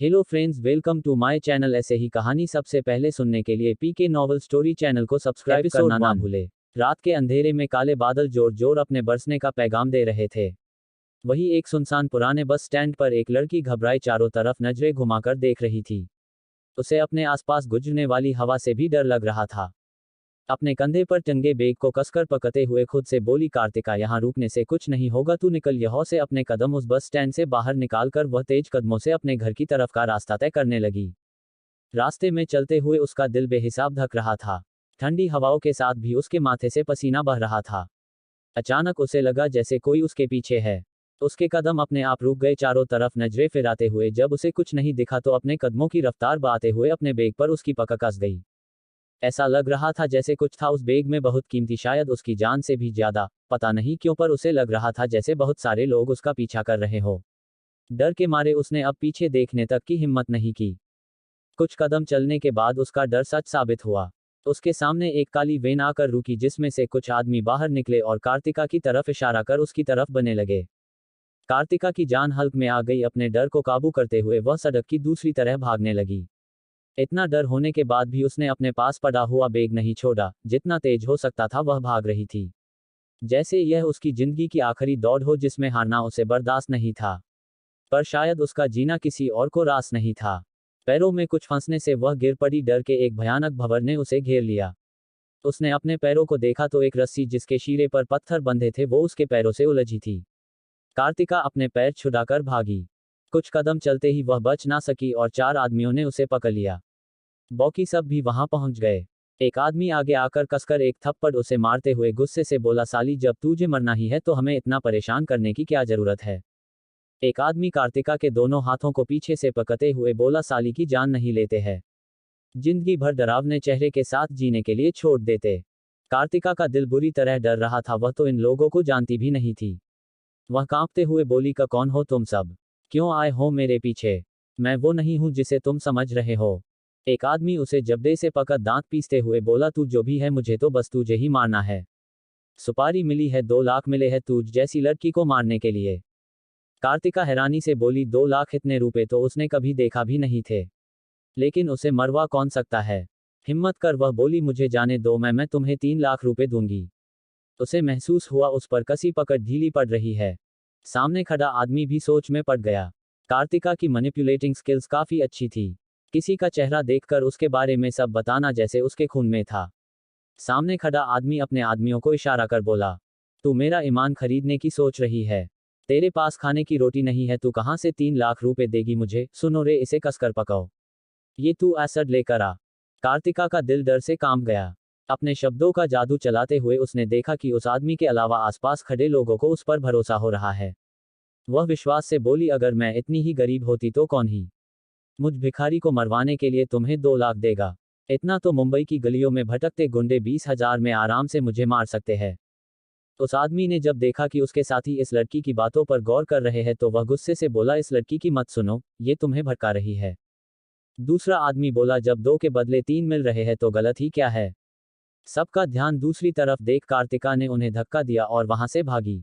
Hello friends, welcome to my channel. ऐसे ही कहानी सबसे पहले सुनने के लिए पीके नॉवल स्टोरी चैनल को सब्सक्राइब करना ना भूले। रात के अंधेरे में काले बादल जोर जोर अपने बरसने का पैगाम दे रहे थे। वही एक सुनसान पुराने बस स्टैंड पर एक लड़की घबराई चारों तरफ नजरें घुमाकर देख रही थी। उसे अपने आसपास गुजरने वाली हवा से भी डर लग रहा था। अपने कंधे पर टंगे बैग को कसकर पकड़ते हुए खुद से बोली, कार्तिका, यहाँ रुकने से कुछ नहीं होगा, तू निकल यहाँ से। अपने कदम उस बस स्टैंड से बाहर निकालकर वह तेज कदमों से अपने घर की तरफ का रास्ता तय करने लगी। रास्ते में चलते हुए उसका दिल बेहिसाब धक रहा था। ठंडी हवाओं के साथ भी उसके माथे से पसीना बह रहा था। अचानक उसे लगा जैसे कोई उसके पीछे है। उसके कदम अपने आप रुक गए, चारों तरफ नजरें फिराते हुए जब उसे कुछ नहीं दिखा तो अपने कदमों की रफ्तार बढ़ाते हुए अपने बैग पर उसकी पकड़ कस गई। ऐसा लग रहा था जैसे कुछ था उस बैग में बहुत कीमती, शायद उसकी जान से भी ज्यादा। पता नहीं क्यों पर उसे लग रहा था जैसे बहुत सारे लोग उसका पीछा कर रहे हो। डर के मारे उसने अब पीछे देखने तक की हिम्मत नहीं की। कुछ कदम चलने के बाद उसका डर सच साबित हुआ। उसके सामने एक काली वैन आकर रुकी जिसमें से कुछ आदमी बाहर निकले और कार्तिका की तरफ इशारा कर उसकी तरफ बने लगे। कार्तिका की जान हल्क में आ गई। अपने डर को काबू करते हुए वह सड़क की दूसरी तरफ भागने लगी। इतना डर होने के बाद भी उसने अपने पास पड़ा हुआ बैग नहीं छोड़ा। जितना तेज हो सकता था वह भाग रही थी, जैसे यह उसकी जिंदगी की आखिरी दौड़ हो जिसमें हारना उसे बर्दाश्त नहीं था। पर शायद उसका जीना किसी और को रास नहीं था। पैरों में कुछ फंसने से वह गिर पड़ी। डर के एक भयानक भंवर ने उसे घेर लिया। उसने अपने पैरों को देखा तो एक रस्सी जिसके शीरे पर पत्थर बंधे थे वो उसके पैरों से उलझी थी। कार्तिका अपने पैर छुड़ाकर भागी। कुछ कदम चलते ही वह बच ना सकी और चार आदमियों ने उसे पकड़ लिया। बाकी सब भी वहां पहुंच गए। एक आदमी आगे आकर कसकर एक थप्पड़ उसे मारते हुए गुस्से से बोला, साली, जब तुझे मरना ही है तो हमें इतना परेशान करने की क्या जरूरत है। एक आदमी कार्तिका के दोनों हाथों को पीछे से पकड़ते हुए बोला, साली की जान नहीं लेते हैं, जिंदगी भर डरावने चेहरे के साथ जीने के लिए छोड़ देते। कार्तिका का दिल बुरी तरह डर रहा था। वह तो इन लोगों को जानती भी नहीं थी। वह कांपते हुए बोली, का कौन हो तुम सब, क्यों आए हो मेरे पीछे। मैं वो नहीं हूं जिसे तुम समझ रहे हो। एक आदमी उसे जबड़े से पकड़ दांत पीसते हुए बोला, तू जो भी है मुझे तो बस तुझे ही मारना है। सुपारी मिली है, 2 लाख मिले हैं तुझ जैसी लड़की को मारने के लिए। कार्तिका हैरानी से बोली, 2 लाख? इतने रुपए तो उसने कभी देखा भी नहीं थे। लेकिन उसे मरवा कौन सकता है। हिम्मत कर वह बोली, मुझे जाने दो, मैं तुम्हें 3 लाख रुपए दूंगी। उसे महसूस हुआ उस पर कसी पकड़ ढीली पड़ रही है। सामने खड़ा आदमी भी सोच में पड़ गया। कार्तिका की मैनिपुलेटिंग स्किल्स काफी अच्छी थी। किसी का चेहरा देखकर उसके बारे में सब बताना जैसे उसके खून में था। सामने खड़ा आदमी अपने आदमियों को इशारा कर बोला, तू मेरा ईमान खरीदने की सोच रही है। तेरे पास खाने की रोटी नहीं है, तू कहां से 3 लाख रुपए देगी मुझे। सुनो रे, इसे कसकर पकाओ, ये तू एसिड लेकर आ। कार्तिका का दिल डर से कांप गया। अपने शब्दों का जादू चलाते हुए उसने देखा कि उस आदमी के अलावा आसपास खड़े लोगों को उस पर भरोसा हो रहा है। वह विश्वास से बोली, अगर मैं इतनी ही गरीब होती तो कौन ही मुझ भिखारी को मरवाने के लिए तुम्हें 2 लाख देगा। इतना तो मुंबई की गलियों में भटकते गुंडे 20,000 में आराम से मुझे मार सकते हैं। उस आदमी ने जब देखा कि उसके साथी इस लड़की की बातों पर गौर कर रहे हैं तो वह गुस्से से बोला, इस लड़की की मत सुनो, ये तुम्हें भटका रही है। दूसरा आदमी बोला, जब 2 के बदले 3 मिल रहे हैं तो गलत ही क्या है। सबका ध्यान दूसरी तरफ देख कार्तिका ने उन्हें धक्का दिया और वहां से भागी।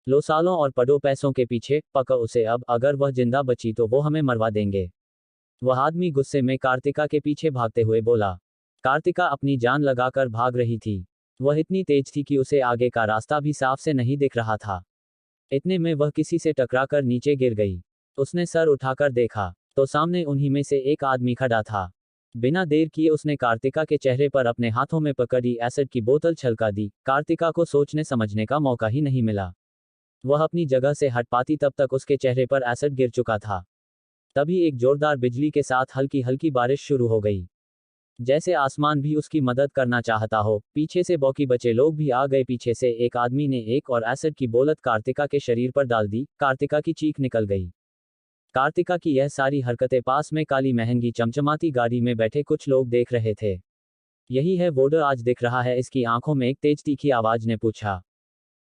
लो सालों और पड़ो पैसों के पीछे, पकड़ उसे अब, अगर वह जिंदा बची तो वो हमें मरवा देंगे। वह आदमी गुस्से में कार्तिका के पीछे भागते हुए बोला। कार्तिका अपनी जान लगाकर भाग रही थी। वह इतनी तेज थी कि उसे आगे का रास्ता भी साफ से नहीं दिख रहा था। इतने में वह किसी से टकराकर नीचे गिर गई। उसने सर उठाकर देखा तो सामने उन्हीं में से एक आदमी खड़ा था। बिना देर किए उसने कार्तिका के चेहरे पर अपने हाथों में पकड़ी एसिड की बोतल छलका दी। कार्तिका को सोचने समझने का मौका ही नहीं मिला। वह अपनी जगह से हट पाती तब तक उसके चेहरे पर एसिड गिर चुका था। तभी एक जोरदार बिजली के साथ हल्की हल्की बारिश शुरू हो गई, जैसे आसमान भी उसकी मदद करना चाहता हो। पीछे से बाकी बचे लोग भी आ गए। पीछे से एक आदमी ने एक और एसिड की बोलत कार्तिका के शरीर पर डाल दी। कार्तिका की चीख निकल गई। कार्तिका की यह सारी हरकतें पास में काली महंगी चमचमाती गाड़ी में बैठे कुछ लोग देख रहे थे। यही है वोडर आज दिख रहा है, इसकी आंखों में एक तेज तीखी आवाज ने पूछा।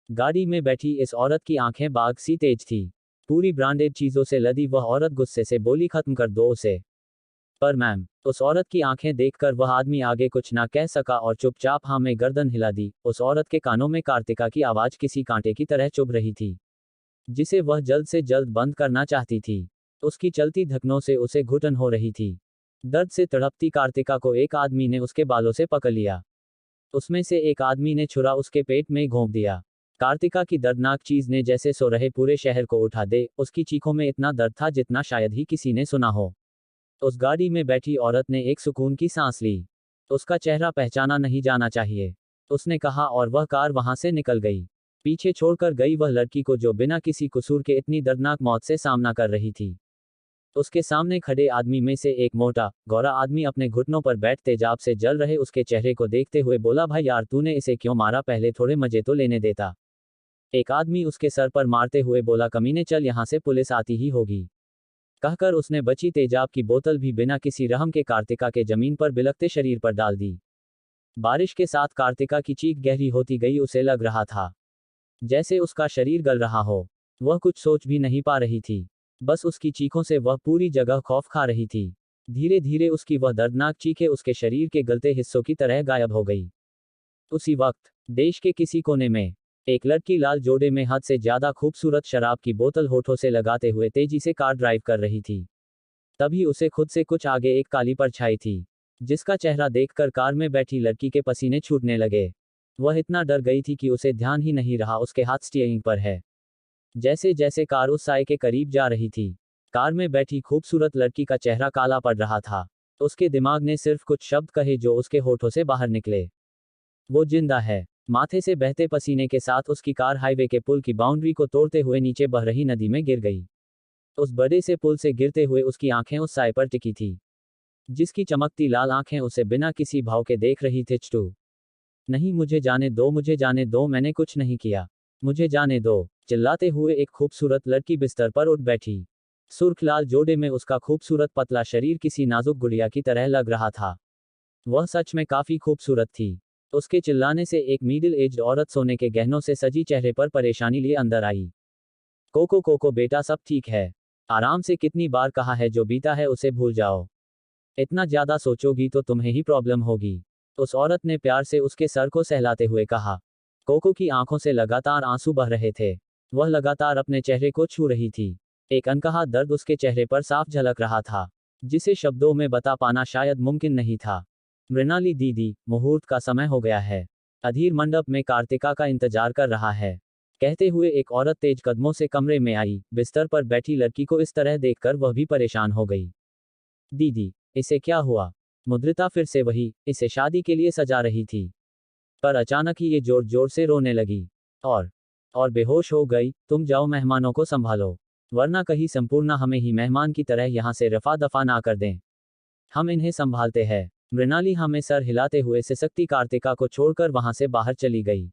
गाड़ी में बैठी इस औरत की आंखें बाघ सी तेज थी। पूरी ब्रांडेड चीजों से लदी वह औरत गुस्से से बोली, खत्म कर दो उसे। पर मैम, उस औरत की आंखें देखकर वह आदमी आगे कुछ ना कह सका और चुपचाप हाँ में गर्दन हिला दी। उस औरत के कानों में कार्तिका की आवाज किसी कांटे की तरह चुभ रही थी, जिसे वह जल्द से जल्द बंद करना चाहती थी। उसकी चलती धकनों से उसे घुटन हो रही थी। दर्द से तड़पती कार्तिका को एक आदमी ने उसके बालों से पकड़ लिया। उसमें से एक आदमी ने छुरा उसके पेट में घोंप दिया। कार्तिका की दर्दनाक चीज ने जैसे सो रहे पूरे शहर को उठा दे। उसकी चीखों में इतना दर्द था जितना शायद ही किसी ने सुना हो। उस गाड़ी में बैठी औरत ने एक सुकून की सांस ली। उसका चेहरा पहचाना नहीं जाना चाहिए, उसने कहा, और वह कार वहां से निकल गई, पीछे छोड़कर गई वह लड़की को जो बिना किसी कसूर के इतनी दर्दनाक मौत से सामना कर रही थी। उसके सामने खड़े आदमी में से एक मोटा गोरा आदमी अपने घुटनों पर बैठ तेजाब से जल रहे उसके चेहरे को देखते हुए बोला, भाई यार तूने इसे क्यों मारा, पहले थोड़े मजे तो लेने देता। एक आदमी उसके सर पर मारते हुए बोला, कमीने चल यहां से पुलिस आती ही होगी। कहकर उसने बची तेजाब की बोतल भी बिना किसी रहम के कार्तिका के जमीन पर बिलखते शरीर पर डाल दी। बारिश के साथ कार्तिका की चीख गहरी होती गई। उसे लग रहा था जैसे उसका शरीर गल रहा हो। वह कुछ सोच भी नहीं पा रही थी, बस उसकी चीखों से वह पूरी जगह खौफ खा रही थी। धीरे धीरे उसकी वह दर्दनाक चीखें उसके शरीर के गलते हिस्सों की तरह गायब हो गई। उसी वक्त देश के किसी कोने में एक लड़की लाल जोड़े में हद से ज्यादा खूबसूरत शराब की बोतल होठों से लगाते हुए तेजी से कार ड्राइव कर रही थी। तभी उसे खुद से कुछ आगे एक काली परछाई थी, जिसका चेहरा देखकर कार में बैठी लड़की के पसीने छूटने लगे। वह इतना डर गई थी कि उसे ध्यान ही नहीं रहा उसके हाथ स्टीयरिंग पर है। जैसे जैसे कार उस साए के करीब जा रही थी, कार में बैठी खूबसूरत लड़की का चेहरा काला पड़ रहा था। उसके दिमाग ने सिर्फ कुछ शब्द कहे जो उसके होठों से बाहर निकले, वो जिंदा है। माथे से बहते पसीने के साथ उसकी कार हाईवे के पुल की बाउंड्री को तोड़ते हुए नीचे बह रही नदी में गिर गई। उस बड़े से पुल से गिरते हुए उसकी आंखें उस साए पर टिकी थी, जिसकी चमकती लाल आंखें उसे बिना किसी भाव के देख रही थी। चटू नहीं, मुझे जाने दो, मुझे जाने दो, मैंने कुछ नहीं किया, मुझे जाने दो। चिल्लाते हुए एक खूबसूरत लड़की बिस्तर पर उठ बैठी। सुर्ख लाल जोड़े में उसका खूबसूरत पतला शरीर किसी नाजुक गुड़िया की तरह लग रहा था। वह सच में काफी खूबसूरत थी। उसके चिल्लाने से एक मिडिल एज्ड औरत सोने के गहनों से सजी चेहरे पर परेशानी लिए अंदर आई। कोको कोको बेटा, सब ठीक है, आराम से, कितनी बार कहा है, जो बीता है उसे भूल जाओ, इतना ज्यादा सोचोगी तो तुम्हें ही प्रॉब्लम होगी, उस औरत ने प्यार से उसके सर को सहलाते हुए कहा। कोको की आंखों से लगातार आंसू बह रहे थे। वह लगातार अपने चेहरे को छू रही थी। एक अनकहा दर्द उसके चेहरे पर साफ झलक रहा था, जिसे शब्दों में बता पाना शायद मुमकिन नहीं था। मृणाली दीदी, मुहूर्त का समय हो गया है, अधीर मंडप में कार्तिका का इंतजार कर रहा है, कहते हुए एक औरत तेज कदमों से कमरे में आई। बिस्तर पर बैठी लड़की को इस तरह देखकर वह भी परेशान हो गई। दीदी, इसे क्या हुआ? मुद्रिता फिर से वही, इसे शादी के लिए सजा रही थी, पर अचानक ही ये जोर जोर से रोने लगी और बेहोश हो गई। तुम जाओ, मेहमानों को संभालो, वरना कहीं संपूर्ण हमें ही मेहमान की तरह यहाँ से रफा दफा ना कर दें, हम इन्हें संभालते हैं। मृणाली हमें सर हिलाते हुए सिसकती कार्तिका को छोड़कर वहां से बाहर चली गई।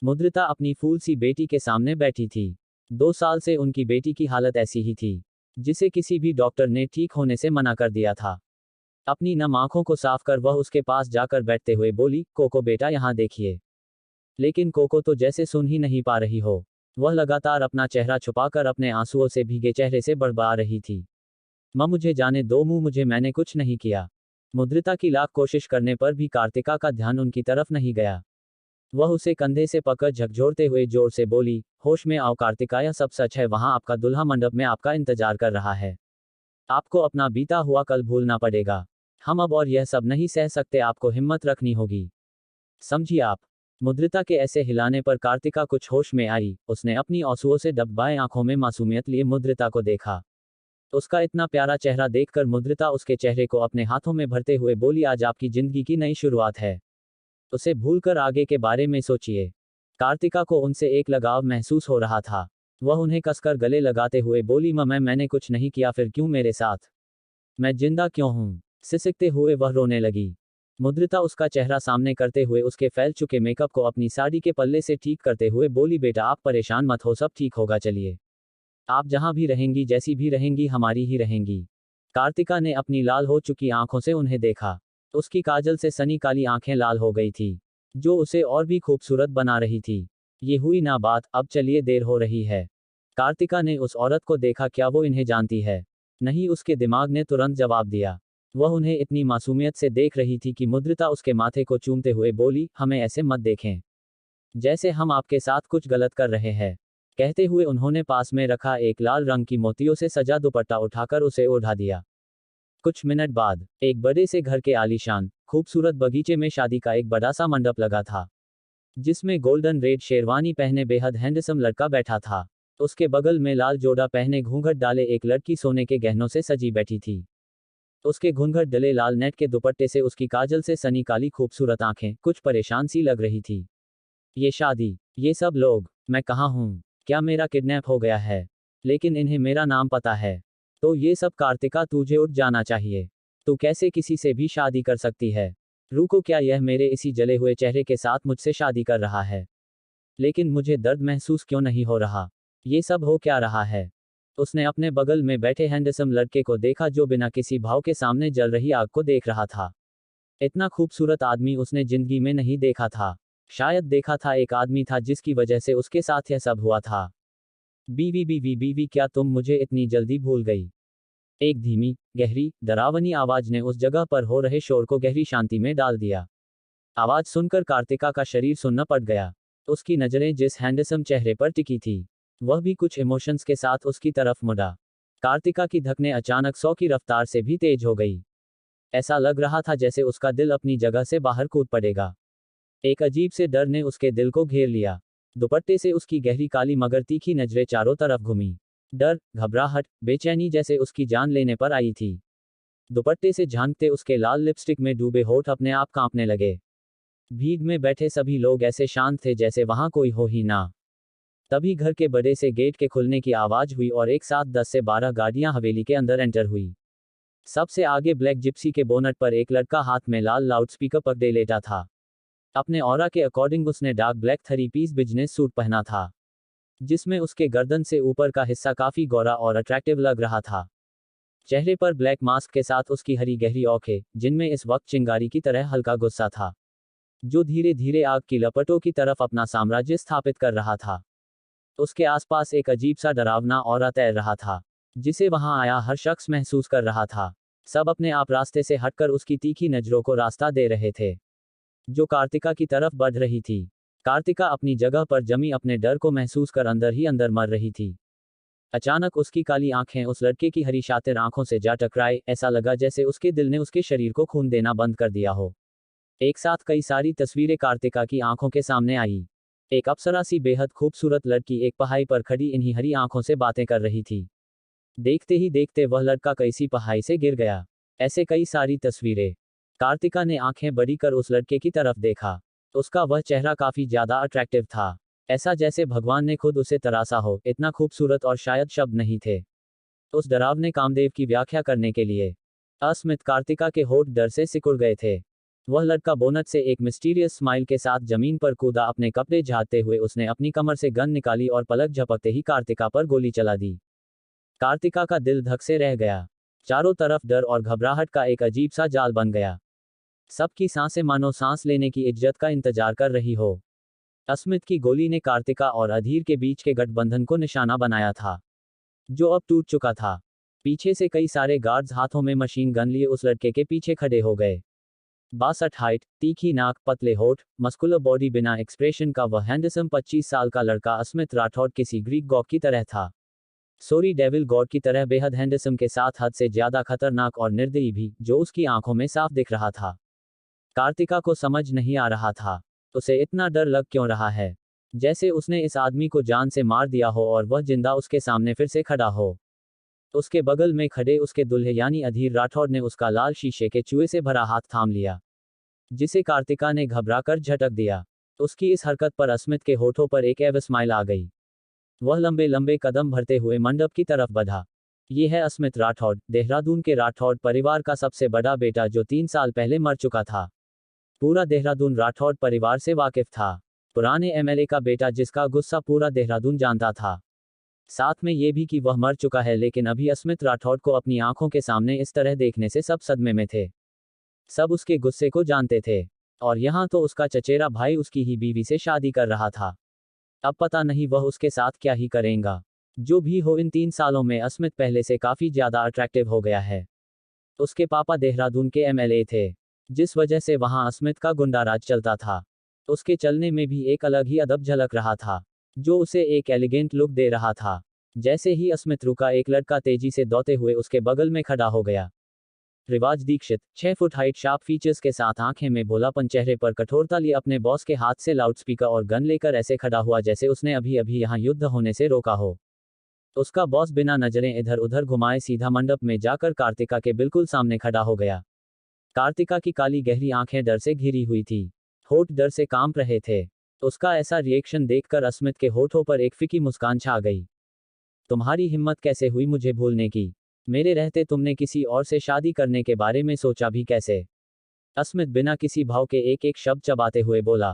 मुद्रिता अपनी फूल सी बेटी के सामने बैठी थी। 2 साल से उनकी बेटी की हालत ऐसी ही थी, जिसे किसी भी डॉक्टर ने ठीक होने से मना कर दिया था। अपनी नम आंखों को साफ कर वह उसके पास जाकर बैठते हुए बोली, कोको बेटा, यहाँ देखिए। लेकिन कोको तो जैसे सुन ही नहीं पा रही हो। वह लगातार अपना चेहरा छुपाकर अपने आंसुओं से भीगे चेहरे से बड़बड़ा रही थी। मां, मुझे जाने दो, मुझे, मैंने कुछ नहीं किया। मुद्रिता की लाख कोशिश करने पर भी कार्तिका का ध्यान उनकी तरफ नहीं गया। वह उसे कंधे से पकड़ झकझोरते हुए जोर से बोली, होश में आओ कार्तिका, यह सब सच है, वहां आपका दुल्हा मंडप में आपका इंतजार कर रहा है। आपको अपना बीता हुआ कल भूलना पड़ेगा। हम अब और यह सब नहीं सह सकते, आपको हिम्मत रखनी होगी, समझिए आप। मुद्रिता के ऐसे हिलाने पर कार्तिका कुछ होश में आई। उसने अपनी आंसुओं से डबडबाए आंखों में मासूमियत लिए मुद्रिता को देखा। उसका इतना प्यारा चेहरा देखकर मुद्रिता उसके चेहरे को अपने हाथों में भरते हुए बोली, आज आपकी जिंदगी की नई शुरुआत है, उसे भूलकर आगे के बारे में सोचिए। कार्तिका को उनसे एक लगाव महसूस हो रहा था। वह उन्हें कसकर गले लगाते हुए बोली, मैंने कुछ नहीं किया, फिर क्यों मेरे साथ, मैं जिंदा क्यों हूं? सिसकते हुए वह रोने लगी। मुद्रिता उसका चेहरा सामने करते हुए उसके फैल चुके मेकअप को अपनी साड़ी के पल्ले से ठीक करते हुए बोली, बेटा आप परेशान मत हो, सब ठीक होगा, चलिए, आप जहां भी रहेंगी, जैसी भी रहेंगी, हमारी ही रहेंगी। कार्तिका ने अपनी लाल हो चुकी आंखों से उन्हें देखा। उसकी काजल से सनी काली आंखें लाल हो गई थी, जो उसे और भी खूबसूरत बना रही थी। ये हुई ना बात, अब चलिए, देर हो रही है। कार्तिका ने उस औरत को देखा, क्या वो इन्हें जानती है? नहीं, उसके दिमाग ने तुरंत जवाब दिया। वह उन्हें इतनी मासूमियत से देख रही थी कि मुद्रिता उसके माथे को चूमते हुए बोली, हमें ऐसे मत देखें, जैसे हम आपके साथ कुछ गलत कर रहे हैं। कहते हुए उन्होंने पास में रखा एक लाल रंग की मोतियों से सजा दुपट्टा उठाकर उसे ओढ़ा दिया। कुछ मिनट बाद एक बड़े से घर के आलीशान खूबसूरत बगीचे में शादी का एक बड़ा सा मंडप लगा था, जिसमें गोल्डन रेड शेरवानी पहने बेहद हैंडसम लड़का बैठा था। उसके बगल में लाल जोड़ा पहने घूंघट डाले एक लड़की सोने के गहनों से सजी बैठी थी। उसके घूंघट डले लाल नेट के दुपट्टे से उसकी काजल से सनी काली खूबसूरत आंखें कुछ परेशान सी लग रही थी। ये शादी, ये सब लोग, मैं कहाँ हूँ? क्या मेरा किडनैप हो गया है? लेकिन इन्हें मेरा नाम पता है। तो ये सब कार्तिका, तुझे उठ जाना चाहिए। तू कैसे किसी से भी शादी कर सकती है? रुको, क्या यह मेरे इसी जले हुए चेहरे के साथ मुझसे शादी कर रहा है? लेकिन मुझे दर्द महसूस क्यों नहीं हो रहा? ये सब हो क्या रहा है? उसने अपने बगल में बैठे हैंडसम लड़के को देखा जो बिना किसी भाव के सामने जल रही आग को देख रहा था। इतना खूबसूरत आदमी उसने जिंदगी में नहीं देखा था। शायद देखा था एक आदमी था जिसकी वजह से उसके साथ यह सब हुआ था। बीवी बीवी बीवी, क्या तुम मुझे इतनी जल्दी भूल गई? एक धीमी, गहरी, डरावनी आवाज ने उस जगह पर हो रहे शोर को गहरी शांति में डाल दिया। आवाज सुनकर कार्तिका का शरीर सुन्न पड़ गया। उसकी नजरें जिस हैंडसम चेहरे पर टिकी थी, वह भी कुछ इमोशंस के साथ उसकी तरफ मुड़ा। कार्तिका की धड़कनें अचानक 100 की रफ्तार से भी तेज हो गई। ऐसा लग रहा था जैसे उसका दिल अपनी जगह से बाहर कूद पड़ेगा। एक अजीब से डर ने उसके दिल को घेर लिया। दुपट्टे से उसकी गहरी काली मगर तीखी नजरें चारों तरफ घूमी। डर, घबराहट, बेचैनी जैसे उसकी जान लेने पर आई थी। दुपट्टे से झांकते उसके लाल लिपस्टिक में डूबे होठ अपने आप कांपने लगे। भीड़ में बैठे सभी लोग ऐसे शांत थे जैसे वहां कोई हो ही ना। तभी घर के बड़े से गेट के खुलने की आवाज हुई और एक साथ 10 से 12 गाड़ियां हवेली के अंदर एंटर हुई। सबसे आगे ब्लैक जिप्सी के बोनट पर एक लड़का हाथ में लाल लाउडस्पीकर पकड़े लेटा था। अपने ऑरा के अकॉर्डिंग उसने dark black 3 piece business suit पहना था, जिसमें उसके गर्दन से ऊपर का हिस्सा काफी गोरा और अट्रैक्टिव लग रहा था। चेहरे पर ब्लैक मास्क के साथ उसकी हरी गहरी आंखें, जिनमें इस वक्त चिंगारी की तरह हल्का गुस्सा था, जो धीरे धीरे आग की लपटों की तरफ अपना साम्राज्य स्थापित कर रहा था। उसके आसपास एक अजीब सा डरावना ऑरा तैर रहा था, जिसे वहां आया हर शख्स महसूस कर रहा था। सब अपने आप रास्ते से हटकर उसकी तीखी नजरों को रास्ता दे रहे थे, जो कार्तिका की तरफ बढ़ रही थी। कार्तिका अपनी जगह पर जमी अपने डर को महसूस कर अंदर ही अंदर मर रही थी। अचानक उसकी काली आंखें उस लड़के की हरी शातिर आंखों से जा टकराए। ऐसा लगा जैसे उसके दिल ने उसके शरीर को खून देना बंद कर दिया हो। एक साथ कई सारी तस्वीरें कार्तिका की आंखों के सामने आई। एक अप्सरा सी बेहद खूबसूरत लड़की एक पहाड़ी पर खड़ी इन्हीं हरी आंखों से बातें कर रही थी। देखते ही देखते वह लड़का कैसी पहाड़ी से गिर गया। ऐसे कई सारी तस्वीरें। कार्तिका ने आंखें बड़ी कर उस लड़के की तरफ देखा। उसका वह चेहरा काफी ज्यादा अट्रैक्टिव था, ऐसा जैसे भगवान ने खुद उसे तरासा हो। इतना खूबसूरत और शायद शब्द नहीं थे उस डरावने कामदेव की व्याख्या करने के लिए। अस्मित कार्तिका के होठ डर से सिकुड़ गए थे। वह लड़का बोनट से एक मिस्टीरियस स्माइल के साथ जमीन पर कूदा। अपने कपड़े झाड़ते हुए उसने अपनी कमर से गन निकाली और पलक झपकते ही कार्तिका पर गोली चला दी। कार्तिका का दिल धक से रह गया। चारों तरफ डर और घबराहट का एक अजीब सा जाल बन गया। सबकी सांसें मानो सांस लेने की इज्जत का इंतजार कर रही हो। अस्मित की गोली ने कार्तिका और अधीर के बीच के गठबंधन को निशाना बनाया था, जो अब टूट चुका था। पीछे से कई सारे गार्ड्स हाथों में मशीन गन लिए उस लड़के के पीछे खड़े हो गए। 62 हाइट, तीखी नाक, पतले होठ, मस्कुलर बॉडी, बिना एक्सप्रेशन का वह हैंडसम 25 साल का लड़का अस्मित राठौड़ किसी ग्रीक गॉड की तरह था। सॉरी, डेविल गॉड की तरह बेहद हैंडसम के साथ हद से ज्यादा खतरनाक और निर्दयी भी, जो उसकी आंखों में साफ दिख रहा था। कार्तिका को समझ नहीं आ रहा था उसे इतना डर लग क्यों रहा है, जैसे उसने इस आदमी को जान से मार दिया हो और वह जिंदा उसके सामने फिर से खड़ा हो। उसके बगल में खड़े उसके दूल्हे यानी अधीर राठौड़ ने उसका लाल शीशे के चूहे से भरा हाथ थाम लिया, जिसे कार्तिका ने घबराकर झटक दिया। उसकी इस हरकत पर अस्मित के होठों पर एक एव स्माइल आ गई। वह लंबे लंबे कदम भरते हुए मंडप की तरफ बढ़ा। ये है अस्मित राठौड़, देहरादून के राठौड़ परिवार का सबसे बड़ा बेटा, जो 3 साल पहले मर चुका था। पूरा देहरादून राठौड़ परिवार से वाकिफ था। पुराने एमएलए का बेटा, जिसका गुस्सा पूरा देहरादून जानता था। साथ में ये भी कि वह मर चुका है, लेकिन अभी अस्मित राठौड़ को अपनी आंखों के सामने इस तरह देखने से सब सदमे में थे। सब उसके गुस्से को जानते थे, और यहाँ तो उसका चचेरा भाई उसकी ही बीवी से शादी कर रहा था। अब पता नहीं वह उसके साथ क्या ही करेगा। जो भी हो, इन 3 सालों में अस्मित पहले से काफी ज्यादा अट्रैक्टिव हो गया है। उसके पापा देहरादून के एमएलए थे, जिस वजह से वहां अस्मित का गुंडाराज चलता था। उसके चलने में भी एक अलग ही अदब झलक रहा था। जो उसे एक एलिगेंट लुक दे रहा था। जैसे ही अस्मित रुका, एक लड़का तेजी से दौड़ते हुए उसके बगल में खड़ा हो गया। Rivaaj Dikshit, 6 foot height, sharp features के साथ, आंखें में भोलापन, चेहरे पर कठोरता, लिए अपने बॉस के हाथ से लाउडस्पीकर और गन लेकर ऐसे खड़ा हुआ जैसे उसने अभी अभी यहां युद्ध होने से रोका हो। उसका बॉस बिना नजरें इधर उधर घुमाए सीधा मंडप में जाकर कार्तिका के बिल्कुल सामने खड़ा हो गया। कार्तिका की काली गहरी आंखें डर से घिरी हुई थी, होठ डर से कांप रहे थे। उसका ऐसा रिएक्शन देखकर अस्मित के होठों पर एक फीकी मुस्कान छा गई। तुम्हारी हिम्मत कैसे हुई मुझे भूलने की? मेरे रहते तुमने किसी और से शादी करने के बारे में सोचा भी कैसे? अस्मित बिना किसी भाव के एक एक शब्द चबाते हुए बोला।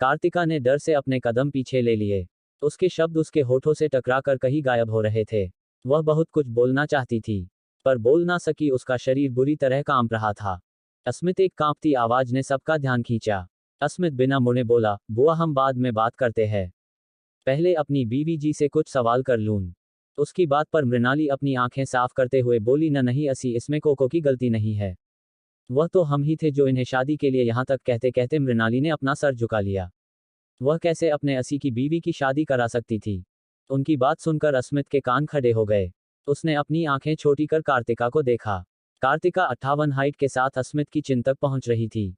कार्तिका ने डर से अपने कदम पीछे ले लिए। उसके शब्द उसके होठों से टकराकर कहीं गायब हो रहे थे। वह बहुत कुछ बोलना चाहती थी, पर बोल ना सकी। उसका शरीर बुरी तरह कांप रहा था। अस्मित, एक कांपती आवाज ने सबका ध्यान खींचा। अस्मित बिना मुड़े बोला, बुआ हम बाद में बात करते हैं, पहले अपनी बीवी जी से कुछ सवाल कर लूं। उसकी बात पर मृणाली अपनी आंखें साफ करते हुए बोली, न नहीं असी, इसमें कोको की गलती नहीं है। वह तो हम ही थे जो इन्हें शादी के लिए यहाँ तक। कहते कहते मृणाली ने अपना सर झुका लिया। वह कैसे अपने असी की बीवी की शादी करा सकती थी? उनकी बात सुनकर अस्मित के कान खड़े हो गए। उसने अपनी आंखें छोटी कर कार्तिका को देखा। कार्तिका 58 हाइट के साथ अस्मित की चिन तक पहुंच रही थी।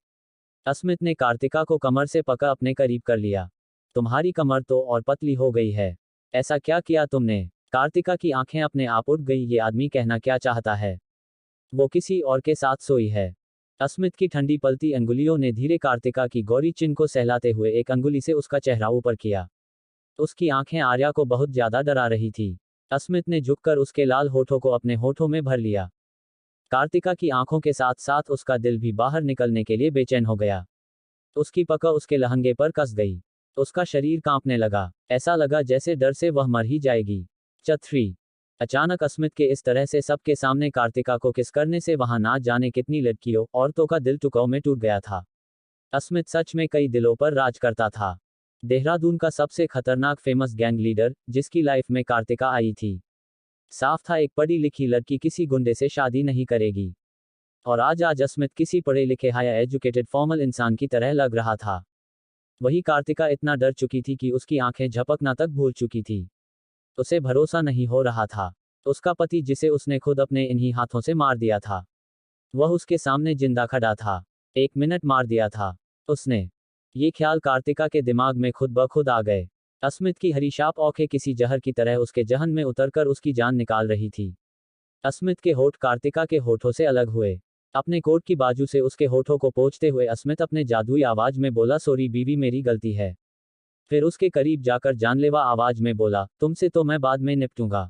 अस्मित ने कार्तिका को कमर से पकड़ अपने करीब कर लिया। तुम्हारी कमर तो और पतली हो गई है, ऐसा क्या किया तुमने? कार्तिका की आंखें अपने आप उठ गई। ये आदमी कहना क्या चाहता है? वो किसी और के साथ सोई है। अस्मित की ठंडी पलती अंगुलियों ने धीरे कार्तिका की गौरी चिन को सहलाते हुए एक अंगुली से उसका चेहरा ऊपर किया। उसकी आंखें आर्या को बहुत ज्यादा डरा रही थी। अस्मित ने झुककर उसके लाल होठों को अपने होठों में भर लिया। कार्तिका की आंखों के साथ साथ उसका दिल भी बाहर निकलने के लिए बेचैन हो गया। उसकी पकड़ उसके लहंगे पर कस गई। उसका शरीर कांपने लगा। ऐसा लगा जैसे डर से वह मर ही जाएगी। चथरी। अचानक अस्मित के इस तरह से सबके सामने कार्तिका को किस करने से वहां ना जाने कितनी लड़कियों, औरतों का दिल टुकड़ों में टूट गया था। अस्मित सच में कई दिलों पर राज करता था। देहरादून का सबसे खतरनाक फेमस गैंग लीडर, जिसकी लाइफ में कार्तिका आई थी। साफ था, एक पढ़ी लिखी लड़की किसी गुंडे से शादी नहीं करेगी। और आज अस्मित किसी पढ़े लिखे हायर एजुकेटेड फॉर्मल इंसान की तरह लग रहा था। वही कार्तिका इतना डर चुकी थी कि उसकी आंखें झपकना तक भूल चुकी थी। उसे भरोसा नहीं हो रहा था। उसका पति, जिसे उसने खुद अपने इन्हीं हाथों से मार दिया था, वह उसके सामने जिंदा खड़ा था। 1 मिनट मार दिया था उसने। ये ख्याल कार्तिका के दिमाग में खुद ब खुद आ गए। अस्मित की हरी शार्प आंखें किसी जहर की तरह उसके जहन में उतरकर उसकी जान निकाल रही थी। अस्मित के होठ कार्तिका के होठों से अलग हुए। अपने कोट की बाजू से उसके होठों को पोंछते हुए अस्मित अपने जादुई आवाज में बोला, सॉरी बीवी, मेरी गलती है। फिर उसके करीब जाकर जानलेवा आवाज में बोला, तुमसे तो मैं बाद में निपटूंगा।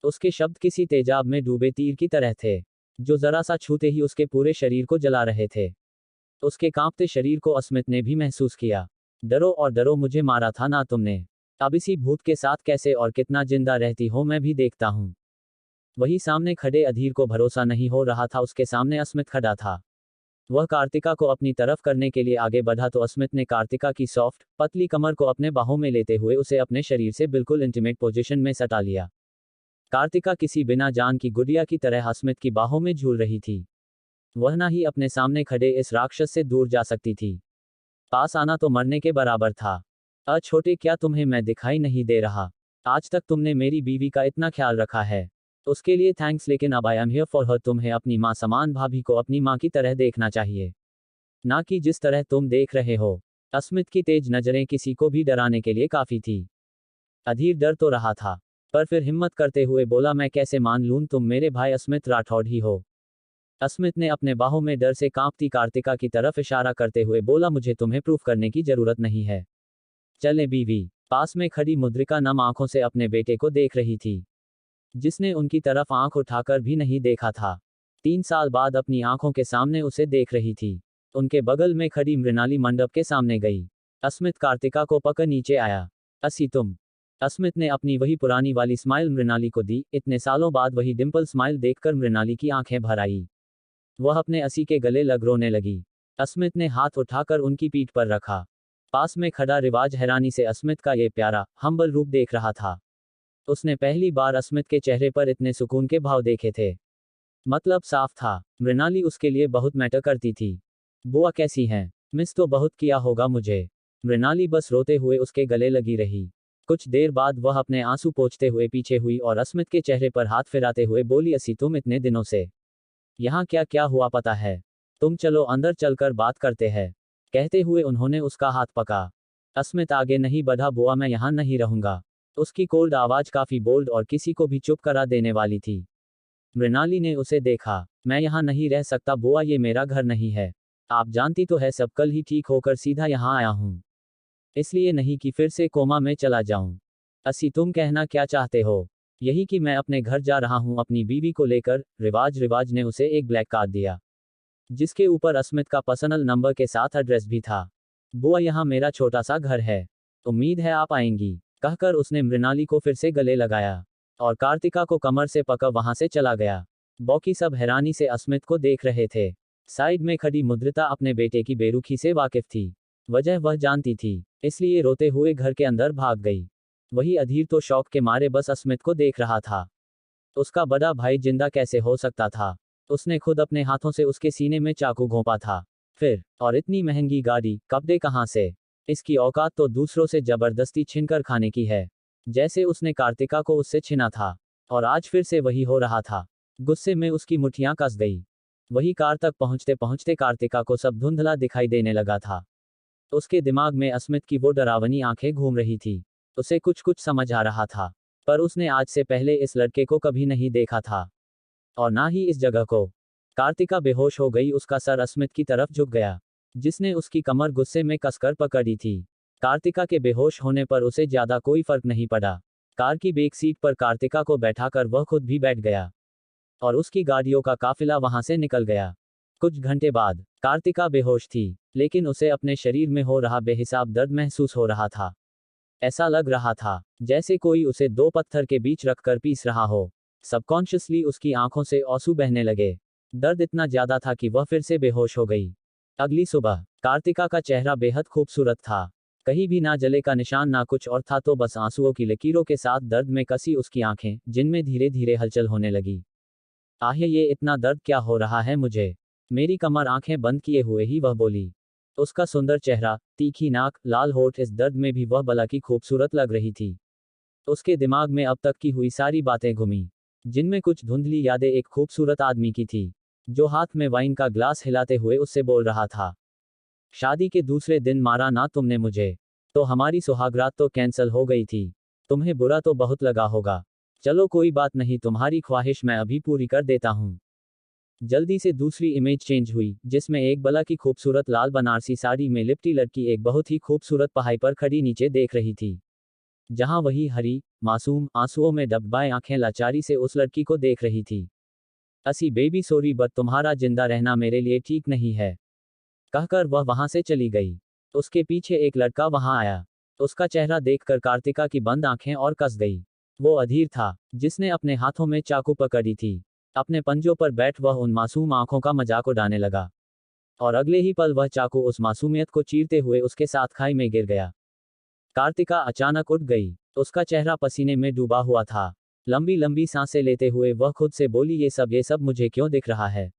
उसके शब्द किसी तेजाब में डूबे तीर की तरह थे, जो जरा सा छूते ही उसके पूरे शरीर को जला रहे थे। उसके कांपते शरीर को अस्मित ने भी महसूस किया। डरो और डरो, मुझे मारा था ना तुमने? अब इसी भूत के साथ कैसे और कितना जिंदा रहती हो मैं भी देखता हूं। वही सामने खड़े अधीर को भरोसा नहीं हो रहा था। उसके सामने अस्मित खड़ा था। वह कार्तिका को अपनी तरफ करने के लिए आगे बढ़ा तो अस्मित ने कार्तिका की सॉफ्ट, पतली कमर को अपने बाहों में लेते हुए उसे अपने शरीर से बिल्कुल इंटीमेट पोजीशन में सटा लिया। कार्तिका किसी बिना जान की गुड़िया की तरह अस्मित की बाहों में झूल रही थी। वह ना ही अपने सामने खड़े इस राक्षस से दूर जा सकती थी। पास आना तो मरने के बराबर था। छोटे, क्या तुम्हें मैं दिखाई नहीं दे रहा? आज तक तुमने मेरी बीवी का इतना ख्याल रखा है, उसके लिए थैंक्स, लेकिन अब I am here for her. तुम्हें अपनी माँ समान भाभी को अपनी माँ की तरह देखना चाहिए, ना कि जिस तरह तुम देख रहे हो। अस्मित की तेज नजरें किसी को भी डराने के लिए काफी थी। अधीर डर तो रहा था, पर फिर हिम्मत करते हुए बोला, मैं कैसे मान लूं तुम मेरे भाई अस्मित राठौड़ ही हो? अस्मित ने अपने बाहों में डर से कांपती कार्तिका की तरफ इशारा करते हुए बोला, मुझे तुम्हें प्रूफ करने की जरूरत नहीं है। चले बीवी। पास में खड़ी मुद्रिका नम आंखों से अपने बेटे को देख रही थी, जिसने उनकी तरफ आंख उठाकर भी नहीं देखा था। 3 साल बाद अपनी आंखों के सामने उसे देख रही थी। उनके बगल में खड़ी मृणाली मंडप के सामने गई। अस्मित कार्तिका को पकड़ नीचे आया। असी तुम? अस्मित ने अपनी वही पुरानी वाली स्माइल मृणाली को दी। इतने सालों बाद वही डिंपल स्माइल देखकर मृणाली की आंखें भर आई। वह अपने असी के गले लग रोने लगी। अस्मित ने हाथ उठाकर उनकी पीठ पर रखा। पास में खड़ा रिवाज हैरानी से अस्मित का ये प्यारा, हम्बल रूप देख रहा था। उसने पहली बार अस्मित के चेहरे पर इतने सुकून के भाव देखे थे। मतलब साफ था, मृणाली उसके लिए बहुत मैटर करती थी। बुआ कैसी हैं? मिस तो बहुत किया होगा मुझे। मृणाली बस रोते हुए उसके गले लगी रही। कुछ देर बाद वह अपने आंसू पोंछते हुए पीछे हुई और अस्मित के चेहरे पर हाथ फिराते हुए बोली, असी तुम इतने दिनों से यहाँ क्या क्या हुआ पता है? तुम चलो अंदर चलकर बात करते हैं। कहते हुए उन्होंने उसका हाथ पकड़ा। अस्मित आगे नहीं बढ़ा। बुआ मैं यहाँ नहीं रहूंगा। उसकी कोल्ड आवाज काफी बोल्ड और किसी को भी चुप करा देने वाली थी। मृणाली ने उसे देखा। मैं यहाँ नहीं रह सकता बुआ, ये मेरा घर नहीं है। आप जानती तो है सब, कल ही ठीक होकर सीधा यहाँ आया हूँ। इसलिए नहीं कि फिर से कोमा में चला जाऊं। असी तुम कहना क्या चाहते हो? यही कि मैं अपने घर जा रहा हूं अपनी बीवी को लेकर। रिवाज ने उसे एक ब्लैक कार्ड दिया जिसके ऊपर अस्मित का पर्सनल नंबर के साथ एड्रेस भी था। बुआ यहाँ मेरा छोटा सा घर है, उम्मीद है आप आएंगी, कहकर उसने मृणाली को फिर से गले लगाया और कार्तिका को कमर से पकड़ वहां से चला गया। बाकी सब हैरानी से अस्मित को देख रहे थे। साइड में खड़ी मुद्रिता अपने बेटे की बेरुखी से वाकिफ थी। वजह वह जानती थी, इसलिए रोते हुए घर के अंदर भाग गई। वही अधीर तो शौक के मारे बस अस्मित को देख रहा था। उसका बड़ा भाई जिंदा कैसे हो सकता था? उसने खुद अपने हाथों से उसके सीने में चाकू घोंपा था। फिर और इतनी महंगी गाड़ी, कपड़े कहाँ से? इसकी औकात तो दूसरों से जबरदस्ती छीनकर खाने की है, जैसे उसने कार्तिका को उससे छीना था। और आज फिर से वही हो रहा था। गुस्से में उसकी मुठ्ठियां कस गई। वही कार तक पहुंचते पहुंचते कार्तिका को सब धुंधला दिखाई देने लगा था। उसके दिमाग में अस्मित की वो डरावनी आंखें घूम रही थी। उसे कुछ कुछ समझ आ रहा था, पर उसने आज से पहले इस लड़के को कभी नहीं देखा था, और ना ही इस जगह को। कार्तिका बेहोश हो गई। उसका सर अस्मित की तरफ झुक गया, जिसने उसकी कमर गुस्से में कसकर पकड़ी थी। कार्तिका के बेहोश होने पर उसे ज्यादा कोई फर्क नहीं पड़ा। कार की बैक सीट पर कार्तिका को बैठाकर वह खुद भी बैठ गया और उसकी गाड़ियों का काफिला वहां से निकल गया। कुछ घंटे बाद कार्तिका बेहोश थी, लेकिन उसे अपने शरीर में हो रहा बेहिसाब दर्द महसूस हो रहा था। ऐसा लग रहा था जैसे कोई उसे दो पत्थर के बीच रखकर पीस रहा हो। सबकॉन्शियसली उसकी आंखों से आंसू बहने लगे। दर्द इतना ज्यादा था कि वह फिर से बेहोश हो गई। अगली सुबह कार्तिका का चेहरा बेहद खूबसूरत था। कहीं भी ना जले का निशान ना कुछ और था, तो बस आंसुओं की लकीरों के साथ दर्द में कसी उसकी आंखें, जिनमें धीरे धीरे हलचल होने लगी। आहे ये इतना दर्द क्या हो रहा है मुझे? मेरी कमर। आंखें बंद किए हुए ही वह बोली। उसका सुंदर चेहरा, तीखी नाक, लाल होठ, इस दर्द में भी वह भला की खूबसूरत लग रही थी। उसके दिमाग में अब तक की हुई सारी बातें घूमी, जिनमें कुछ धुंधली यादें एक खूबसूरत आदमी की थी, जो हाथ में वाइन का ग्लास हिलाते हुए उससे बोल रहा था, शादी के दूसरे दिन मारा ना तुमने मुझे, तो हमारी सुहागरात तो कैंसल हो गई थी। तुम्हें बुरा तो बहुत लगा होगा। चलो कोई बात नहीं, तुम्हारी ख्वाहिश मैं अभी पूरी कर देता हूँ। जल्दी से दूसरी इमेज चेंज हुई, जिसमें एक बला की खूबसूरत लाल बनारसी साड़ी में लिपटी लड़की एक बहुत ही खूबसूरत पहाड़ी पर खड़ी नीचे देख रही थी, जहां वही हरी, मासूम, आंसुओं में डबडबाए आंखें लाचारी से उस लड़की को देख रही थी। असी बेबी सॉरी बट तुम्हारा जिंदा रहना मेरे लिए ठीक नहीं है, कहकर वह वहां से चली गई। उसके पीछे एक लड़का वहां आया। उसका चेहरा देखकर कार्तिका की बंद आंखें और कस गई। वो अधीर था, जिसने अपने हाथों में चाकू पकड़ी थी। अपने पंजों पर बैठ वह उन मासूम आंखों का मजाक उड़ाने लगा, और अगले ही पल वह चाकू उस मासूमियत को चीरते हुए उसके साथ खाई में गिर गया। कार्तिका अचानक उठ गई। उसका चेहरा पसीने में डूबा हुआ था। लंबी लंबी सांसें लेते हुए वह खुद से बोली, ये सब मुझे क्यों दिख रहा है?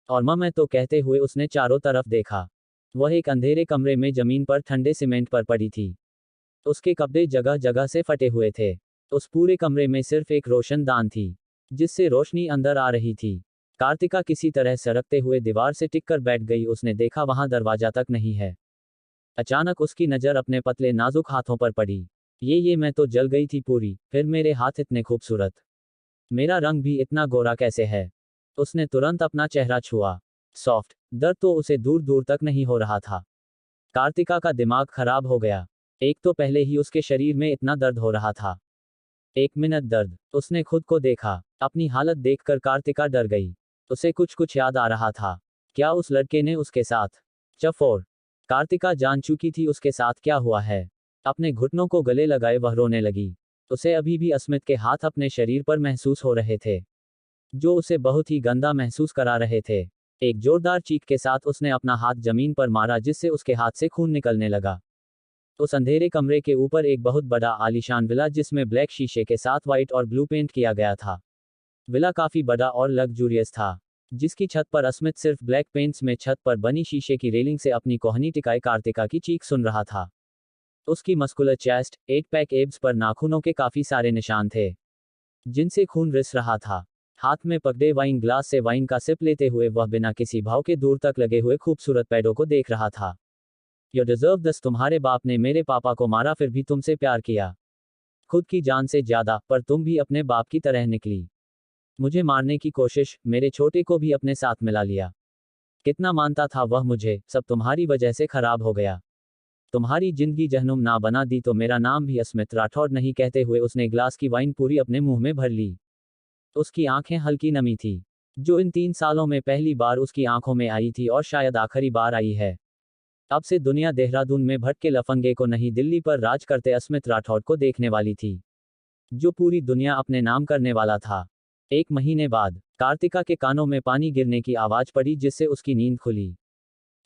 और मैं तो कहते हुए उसने चारों तरफ देखा। वह एक अंधेरे कमरे में जमीन पर ठंडे सीमेंट पर पड़ी थी। उसके कपड़े जगह जगह से फटे हुए थे। उस पूरे कमरे में सिर्फ एक रोशनदान थी, जिससे रोशनी अंदर आ रही थी। कार्तिका किसी तरह सरकते हुए दीवार से टिककर बैठ गई। उसने देखा वहां दरवाजा तक नहीं है। अचानक उसकी नजर अपने पतले नाजुक हाथों पर पड़ी। ये मैं तो जल गई थी पूरी। फिर मेरे हाथ इतने खूबसूरत, मेरा रंग भी इतना गोरा कैसे है? उसने तुरंत अपना चेहरा छुआ। सॉफ्ट। दर्द तो उसे दूर दूर तक नहीं हो रहा था। कार्तिका का दिमाग खराब हो गया। एक तो पहले ही उसके शरीर में इतना दर्द हो रहा था। 1 मिनट दर्द। उसने खुद को देखा। अपनी हालत देखकर कार्तिका डर गई। उसे कुछ कुछ याद आ रहा था। क्या उस लड़के ने उसके साथ चफोर? कार्तिका जान चुकी थी उसके साथ क्या हुआ है। अपने घुटनों को गले लगाए वह रोने लगी। उसे अभी भी अस्मित के हाथ अपने शरीर पर महसूस हो रहे थे, जो उसे बहुत ही गंदा महसूस करा रहे थे। एक जोरदार चीख के साथ उसने अपना हाथ जमीन पर मारा, जिससे उसके हाथ से खून निकलने लगा। उस अंधेरे कमरे के ऊपर एक बहुत बड़ा आलीशान विला, जिसमें ब्लैक शीशे के साथ व्हाइट और ब्लू पेंट किया गया था। विला काफी बड़ा और लग्जूरियस था, जिसकी छत पर अस्मित सिर्फ ब्लैक पेंट्स में छत पर बनी शीशे की रेलिंग से अपनी कोहनी टिकाए कार्तिका की चीख सुन रहा था। उसकी मस्कुलर चेस्ट, 8 पैक एब्स पर नाखूनों के काफी सारे निशान थे, जिनसे खून रिस रहा था। हाथ में पकड़े वाइन ग्लास से वाइन का सिप लेते हुए वह बिना किसी भाव के दूर तक लगे हुए खूबसूरत पैडों को देख रहा था। यू डिजर्व दिस, तुम्हारे बाप ने मेरे पापा को मारा फिर भी तुमसे प्यार किया, खुद की जान से ज्यादा, पर तुम भी अपने बाप की तरह निकली। मुझे मारने की कोशिश, मेरे छोटे को भी अपने साथ मिला लिया। कितना मानता था वह मुझे, सब तुम्हारी वजह से खराब हो गया। तुम्हारी जिंदगी जहन्नुम ना बना दी तो मेरा नाम भी स्मिथ राठौड़ नहीं। कहते हुए उसने ग्लास की वाइन पूरी अपने मुंह में भर ली। उसकी आंखें हल्की नमी थी, जो इन 3 सालों में पहली बार उसकी आंखों में आई थी और शायद आखिरी बार आई है। अब से दुनिया देहरादून में भटके लफंगे को नहीं, दिल्ली पर राज करते स्मिथ राठौड़ को देखने वाली थी, जो पूरी दुनिया अपने नाम करने वाला था। 1 महीने बाद कार्तिका के कानों में पानी गिरने की आवाज पड़ी, जिससे उसकी नींद खुली।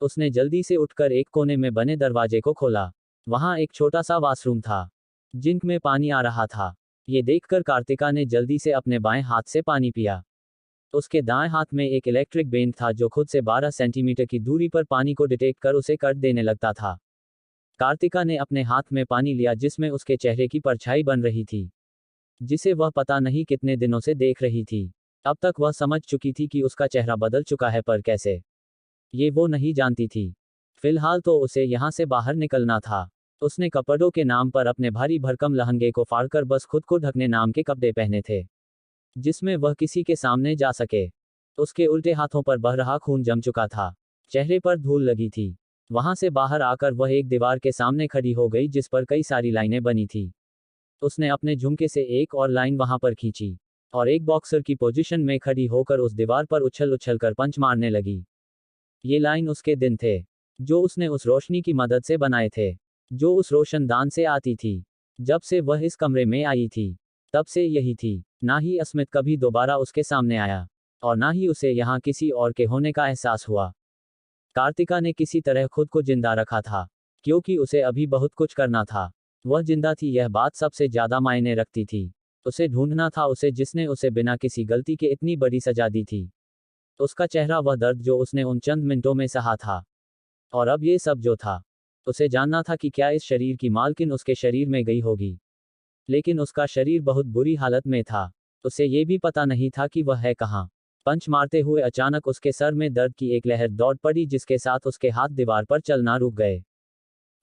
उसने जल्दी से उठकर एक कोने में बने दरवाजे को खोला। वहां एक छोटा सा वॉशरूम था, जिंक में पानी आ रहा था। ये देखकर कार्तिका ने जल्दी से अपने बाएं हाथ से पानी पिया। उसके दाएं हाथ में एक इलेक्ट्रिक बेंड था, जो खुद से 12 सेंटीमीटर की दूरी पर पानी को डिटेक्ट कर उसे कट देने लगता था। कार्तिका ने अपने हाथ में पानी लिया, जिसमें उसके चेहरे की परछाई बन रही थी, जिसे वह पता नहीं कितने दिनों से देख रही थी। अब तक वह समझ चुकी थी कि उसका चेहरा बदल चुका है, पर कैसे, ये वो नहीं जानती थी। फिलहाल तो उसे यहां से बाहर निकलना था। उसने कपड़ों के नाम पर अपने भारी भरकम लहंगे को फाड़कर बस खुद को ढकने नाम के कपड़े पहने थे, जिसमें वह किसी के सामने जा सके। उसके उल्टे हाथों पर बह रहा खून जम चुका था, चेहरे पर धूल लगी थी। वहां से बाहर आकर वह एक दीवार के सामने खड़ी हो गई, जिस पर कई सारी लाइनें बनी थी। उसने अपने झुमके से एक और लाइन वहां पर खींची, और एक बॉक्सर की पोजीशन में खड़ी होकर उस दीवार पर उछल उछल कर पंच मारने लगी। ये लाइन उसके दिन थे, जो उसने उस रोशनी की मदद से बनाए थे, जो उस रोशनदान से आती थी। जब से वह इस कमरे में आई थी, तब से यही थी। ना ही स्मिथ कभी दोबारा उसके सामने आया, और ना ही उसे यहां किसी और के होने का एहसास हुआ। कार्तिका ने किसी तरह खुद को जिंदा रखा था, क्योंकि उसे अभी बहुत कुछ करना था। वह जिंदा थी, यह बात सबसे ज्यादा मायने रखती थी। उसे ढूंढना था उसे, जिसने उसे बिना किसी गलती के इतनी बड़ी सजा दी थी। उसका चेहरा, वह दर्द जो उसने उन चंद मिनटों में सहा था। और अब ये सब जो था, उसे जानना था कि क्या इस शरीर की मालकिन उसके शरीर में गई होगी। लेकिन उसका शरीर बहुत बुरी हालत में था। उसे ये भी पता नहीं था कि वह है कहाँ। पंच मारते हुए अचानक उसके सर में दर्द की एक लहर दौड़ पड़ी, जिसके साथ उसके हाथ दीवार पर चलना रुक गए।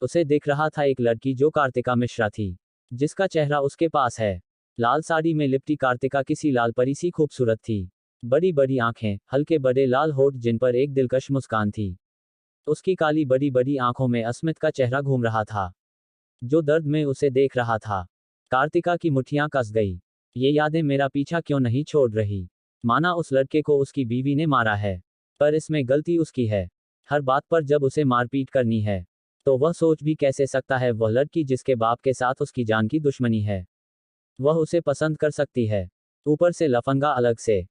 उसे दिख रहा था एक लड़की, जो कार्तिका मिश्रा थी, जिसका चेहरा उसके पास है। लाल साड़ी में लिपटी कार्तिका किसी लाल परी सी खूबसूरत थी। बड़ी बड़ी आंखें, हल्के बड़े लाल होठ, जिन पर एक दिलकश मुस्कान थी। उसकी काली बड़ी बड़ी आंखों में स्मिथ का चेहरा घूम रहा था, जो दर्द में उसे देख रहा था। कार्तिका की मुट्ठियां कस गई। ये यादें मेरा पीछा क्यों नहीं छोड़ रही। माना उस लड़के को उसकी बीवी ने मारा है, पर इसमें गलती उसकी है। हर बात पर जब उसे मारपीट करनी है, तो वह सोच भी कैसे सकता है, वह लड़की जिसके बाप के साथ उसकी जान की दुश्मनी है, वह उसे पसंद कर सकती है, ऊपर से लफंगा अलग से।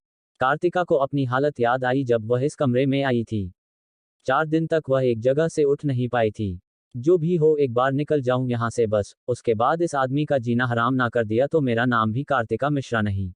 कार्तिका को अपनी हालत याद आई जब वह इस कमरे में आई थी। 4 दिन तक वह एक जगह से उठ नहीं पाई थी। जो भी हो, एक बार निकल जाऊं यहां से बस, उसके बाद इस आदमी का जीना हराम ना कर दिया तो मेरा नाम भी कार्तिका मिश्रा नहीं।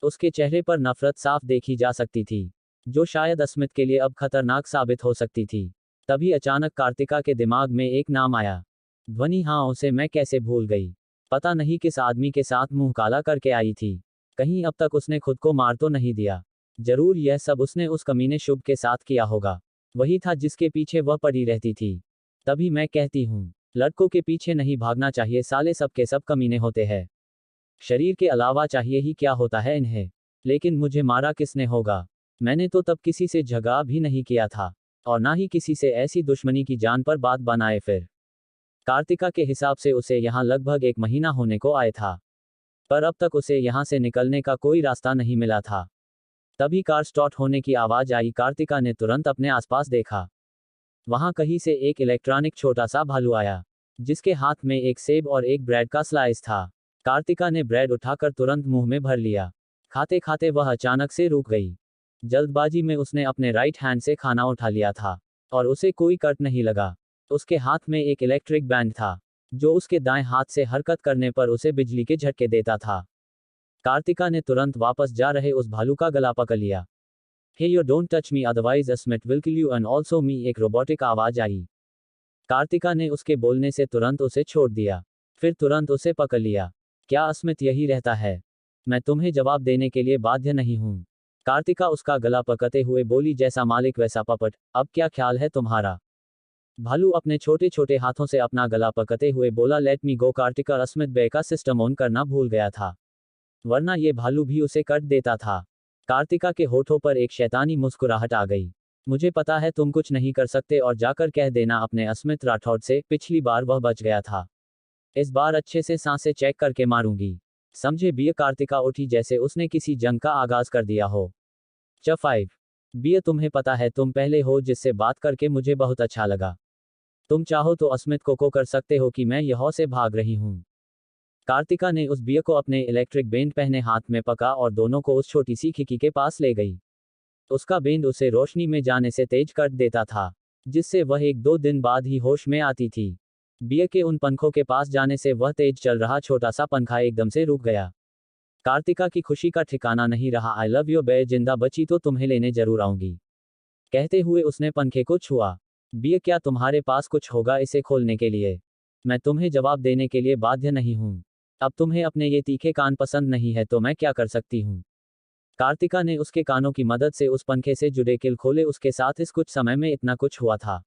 उसके चेहरे पर नफरत साफ देखी जा सकती थी, जो शायद स्मिथ के लिए अब खतरनाक साबित हो सकती थी। तभी अचानक कार्तिका के दिमाग में एक नाम आया। ध्वनि, हाँ, उसे मैं कैसे भूल गई। पता नहीं किस आदमी के साथ मुंह काला करके आई थी। कहीं अब तक उसने खुद को मार तो नहीं दिया। जरूर यह सब उसने उस कमीने शुभ के साथ किया होगा। वही था जिसके पीछे वह पड़ी रहती थी। तभी मैं कहती हूँ, लड़कों के पीछे नहीं भागना चाहिए, साले सब के सब कमीने होते हैं। शरीर के अलावा चाहिए ही क्या होता है इन्हें। लेकिन मुझे मारा किसने होगा। मैंने तो तब किसी से झगड़ा भी नहीं किया था, और ना ही किसी से ऐसी दुश्मनी की जान पर बात बनाए। फिर कार्तिका के हिसाब से उसे यहाँ लगभग 1 महीना होने को आया था, पर अब तक उसे यहाँ से निकलने का कोई रास्ता नहीं मिला था। तभी कार स्टार्ट होने की आवाज आई। कार्तिका ने तुरंत अपने आसपास देखा। वहां कहीं से एक इलेक्ट्रॉनिक छोटा सा भालू आया, जिसके हाथ में एक सेब और एक ब्रेड का स्लाइस था। कार्तिका ने ब्रेड उठाकर तुरंत मुंह में भर लिया। खाते खाते वह अचानक से रुक गई। जल्दबाजी में उसने अपने राइट हैंड से खाना उठा लिया था, और उसे कोई कट नहीं लगा। उसके हाथ में एक इलेक्ट्रिक बैंड था, जो उसके दाएं हाथ से हरकत करने पर उसे बिजली के झटके देता था। कार्तिका ने तुरंत वापस जा रहे उस भालू का गला पकड़ लिया। Hey, you don't touch me otherwise Smith will kill you and also me, एक रोबोटिक आवाज आई। कार्तिका ने उसके बोलने से तुरंत उसे छोड़ दिया, फिर तुरंत उसे पकड़ लिया। क्या अस्मित यही रहता है? मैं तुम्हें जवाब देने के लिए बाध्य नहीं हूं। कार्तिका उसका गला पकड़ते हुए बोली, जैसा मालिक वैसा पपट, अब क्या ख्याल है तुम्हारा? भालू अपने छोटे छोटे हाथों से अपना गला पकड़ते हुए बोला, लेट मी गो। कार्तिका अस्मित बे का सिस्टम ऑन करना भूल गया था, वरना ये भालू भी उसे कट देता था। कार्तिका के होठों पर एक शैतानी मुस्कुराहट आ गई। मुझे पता है तुम कुछ नहीं कर सकते, और जाकर कह देना अपने अस्मित राठौड़ से, पिछली बार वह बच गया था, इस बार अच्छे से सांसें चेक करके मारूंगी, समझे बिय? कार्तिका उठी जैसे उसने किसी जंग का आगाज कर दिया हो। च 5 बिय, तुम्हें पता है तुम पहले हो जिससे बात करके मुझे बहुत अच्छा लगा। तुम चाहो तो अस्मित को कर सकते हो कि मैं यहाँ से भाग रही हूँ। कार्तिका ने उस बिय को अपने इलेक्ट्रिक बैंड पहने हाथ में पकड़ा और दोनों को उस छोटी सी खिड़की के पास ले गई। उसका बैंड उसे रोशनी में जाने से तेज कर देता था, जिससे वह 1-2 दिन बाद ही होश में आती थी। बिय के उन पंखों के पास जाने से वह तेज चल रहा छोटा सा पंखा एकदम से रुक गया। कार्तिका की खुशी का ठिकाना नहीं रहा। आई लव यू बे, जिंदा बची तो तुम्हें लेने जरूर आऊंगी, कहते हुए उसने पंखे को छुआ। बिय, क्या तुम्हारे पास कुछ होगा इसे खोलने के लिए? मैं तुम्हें जवाब देने के लिए बाध्य नहीं हूं। अब तुम्हें अपने ये तीखे कान पसंद नहीं है तो मैं क्या कर सकती हूँ? कार्तिका ने उसके कानों की मदद से उस पंखे से जुड़े किल खोले। उसके साथ इस कुछ समय में इतना कुछ हुआ था,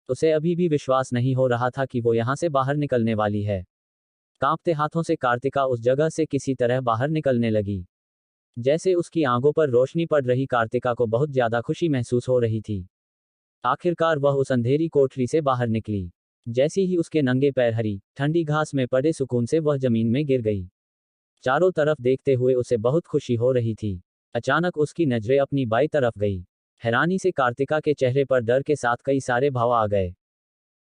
उसे अभी भी विश्वास नहीं हो रहा था कि वो यहां से बाहर निकलने वाली है। कांपते हाथों से कार्तिका उस जगह से किसी तरह बाहर निकलने लगी। जैसे उसकी आंखों पर रोशनी पड़ रही, कार्तिका को बहुत ज्यादा खुशी महसूस हो रही थी। आखिरकार वह उस अंधेरी कोठरी से बाहर निकली। जैसी ही उसके नंगे पैर हरी ठंडी घास में पड़े, सुकून से वह जमीन में गिर गई। चारों तरफ देखते हुए उसे बहुत खुशी हो रही थी। अचानक उसकी नजरें अपनी बाईं तरफ गई। हैरानी से कार्तिका के चेहरे पर डर के साथ कई सारे भाव आ गए।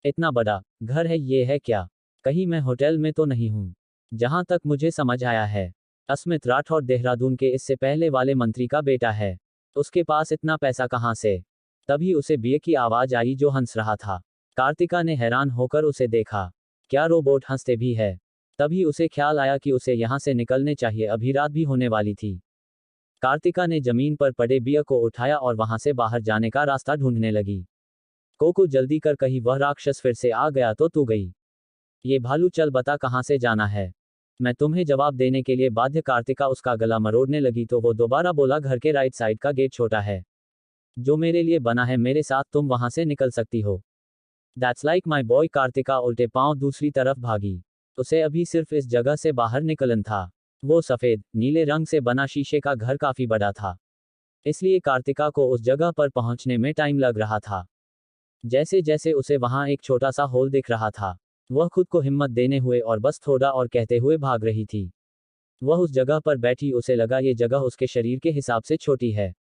इतना बड़ा घर है, ये है क्या? कहीं मैं होटल में तो नहीं हूं? जहां तक मुझे समझ आया है, अस्मित राठौड़ देहरादून के इससे पहले वाले मंत्री का बेटा है। उसके पास इतना पैसा कहां से? तभी उसे बिय की आवाज आई जो हंस रहा था। कार्तिका ने हैरान होकर उसे देखा। क्या रोबोट हंसते भी है? तभी उसे ख्याल आया कि उसे यहां से निकलने चाहिए, अभी रात भी होने वाली थी। कार्तिका ने जमीन पर पड़े बिय को उठाया और वहां से बाहर जाने का रास्ता ढूंढने लगी। कोको, जल्दी कर, कहीं वह राक्षस फिर से आ गया तो तू गई। ये भालू, चल बता कहां से जाना है? मैं तुम्हें जवाब देने के लिए बाध्य। कार्तिका उसका गला मरोड़ने लगी तो वो दोबारा बोला, घर के राइट साइड का गेट छोटा है जो मेरे लिए बना है, मेरे साथ तुम वहां से निकल सकती हो। That's like my boy. Kartika उल्टे पांव दूसरी तरफ भागी। उसे अभी सिर्फ इस जगह से बाहर निकलन था। वो सफेद नीले रंग से बना शीशे का घर काफी बड़ा था, इसलिए कार्तिका को उस जगह पर पहुंचने में टाइम लग रहा था। जैसे जैसे उसे वहां एक छोटा सा होल दिख रहा था, वह खुद को हिम्मत देने हुए और बस थोड़ा और कहते हुए भाग रही थी। वह उस जगह पर बैठी, उसे लगा ये जगह उसके शरीर के हिसाब से छोटी है।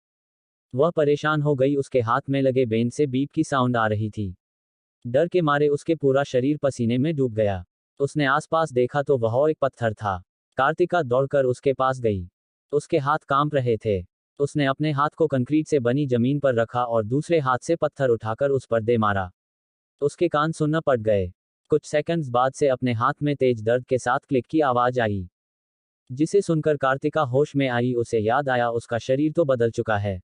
वह परेशान हो गई। उसके हाथ में लगे बेंच से बीप की साउंड आ रही थी। डर के मारे उसके पूरा शरीर पसीने में डूब गया। उसने आसपास देखा तो वह एक पत्थर था। कार्तिका दौड़कर उसके पास गई। उसके हाथ कांप रहे थे। उसने अपने हाथ को कंक्रीट से बनी जमीन पर रखा और दूसरे हाथ से पत्थर उठाकर उस पर दे मारा। उसके कान सुन्न पड़ गए। कुछ सेकंड्स बाद से अपने हाथ में तेज दर्द के साथ क्लिक की आवाज आई, जिसे सुनकर कार्तिका होश में आई। उसे याद आया उसका शरीर तो बदल चुका है,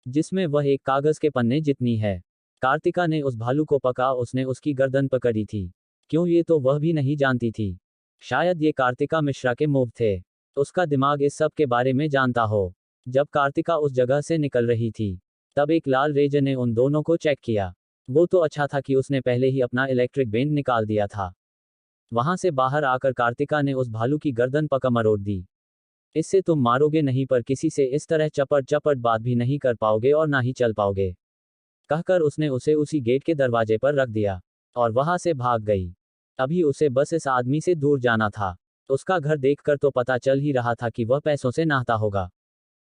जिसमें वह एक कागज के पन्ने जितनी है। कार्तिका ने उस भालू को पकड़ा। उसने उसकी गर्दन पकड़ी थी। क्यों, ये तो वह भी नहीं जानती थी। शायद ये कार्तिका मिश्रा के मूव थे। उसका दिमाग इस सब के बारे में जानता हो। जब कार्तिका उस जगह से निकल रही थी, तब एक लाल रेंजर ने उन दोनों को चेक किया। वो तो अच्छा था कि उसने पहले ही अपना इलेक्ट्रिक बैंड निकाल दिया था। वहां से बाहर आकर कार्तिका ने उस भालू की गर्दन पकड़ मरोड़ दी। इससे तुम मारोगे नहीं, पर किसी से इस तरह चपट चपट बात भी नहीं कर पाओगे और ना ही चल पाओगे, कहकर उसने उसे उसी गेट के दरवाजे पर रख दिया और वहां से भाग गई। अभी उसे बस इस आदमी से दूर जाना था। उसका घर देखकर तो पता चल ही रहा था कि वह पैसों से नहाता होगा,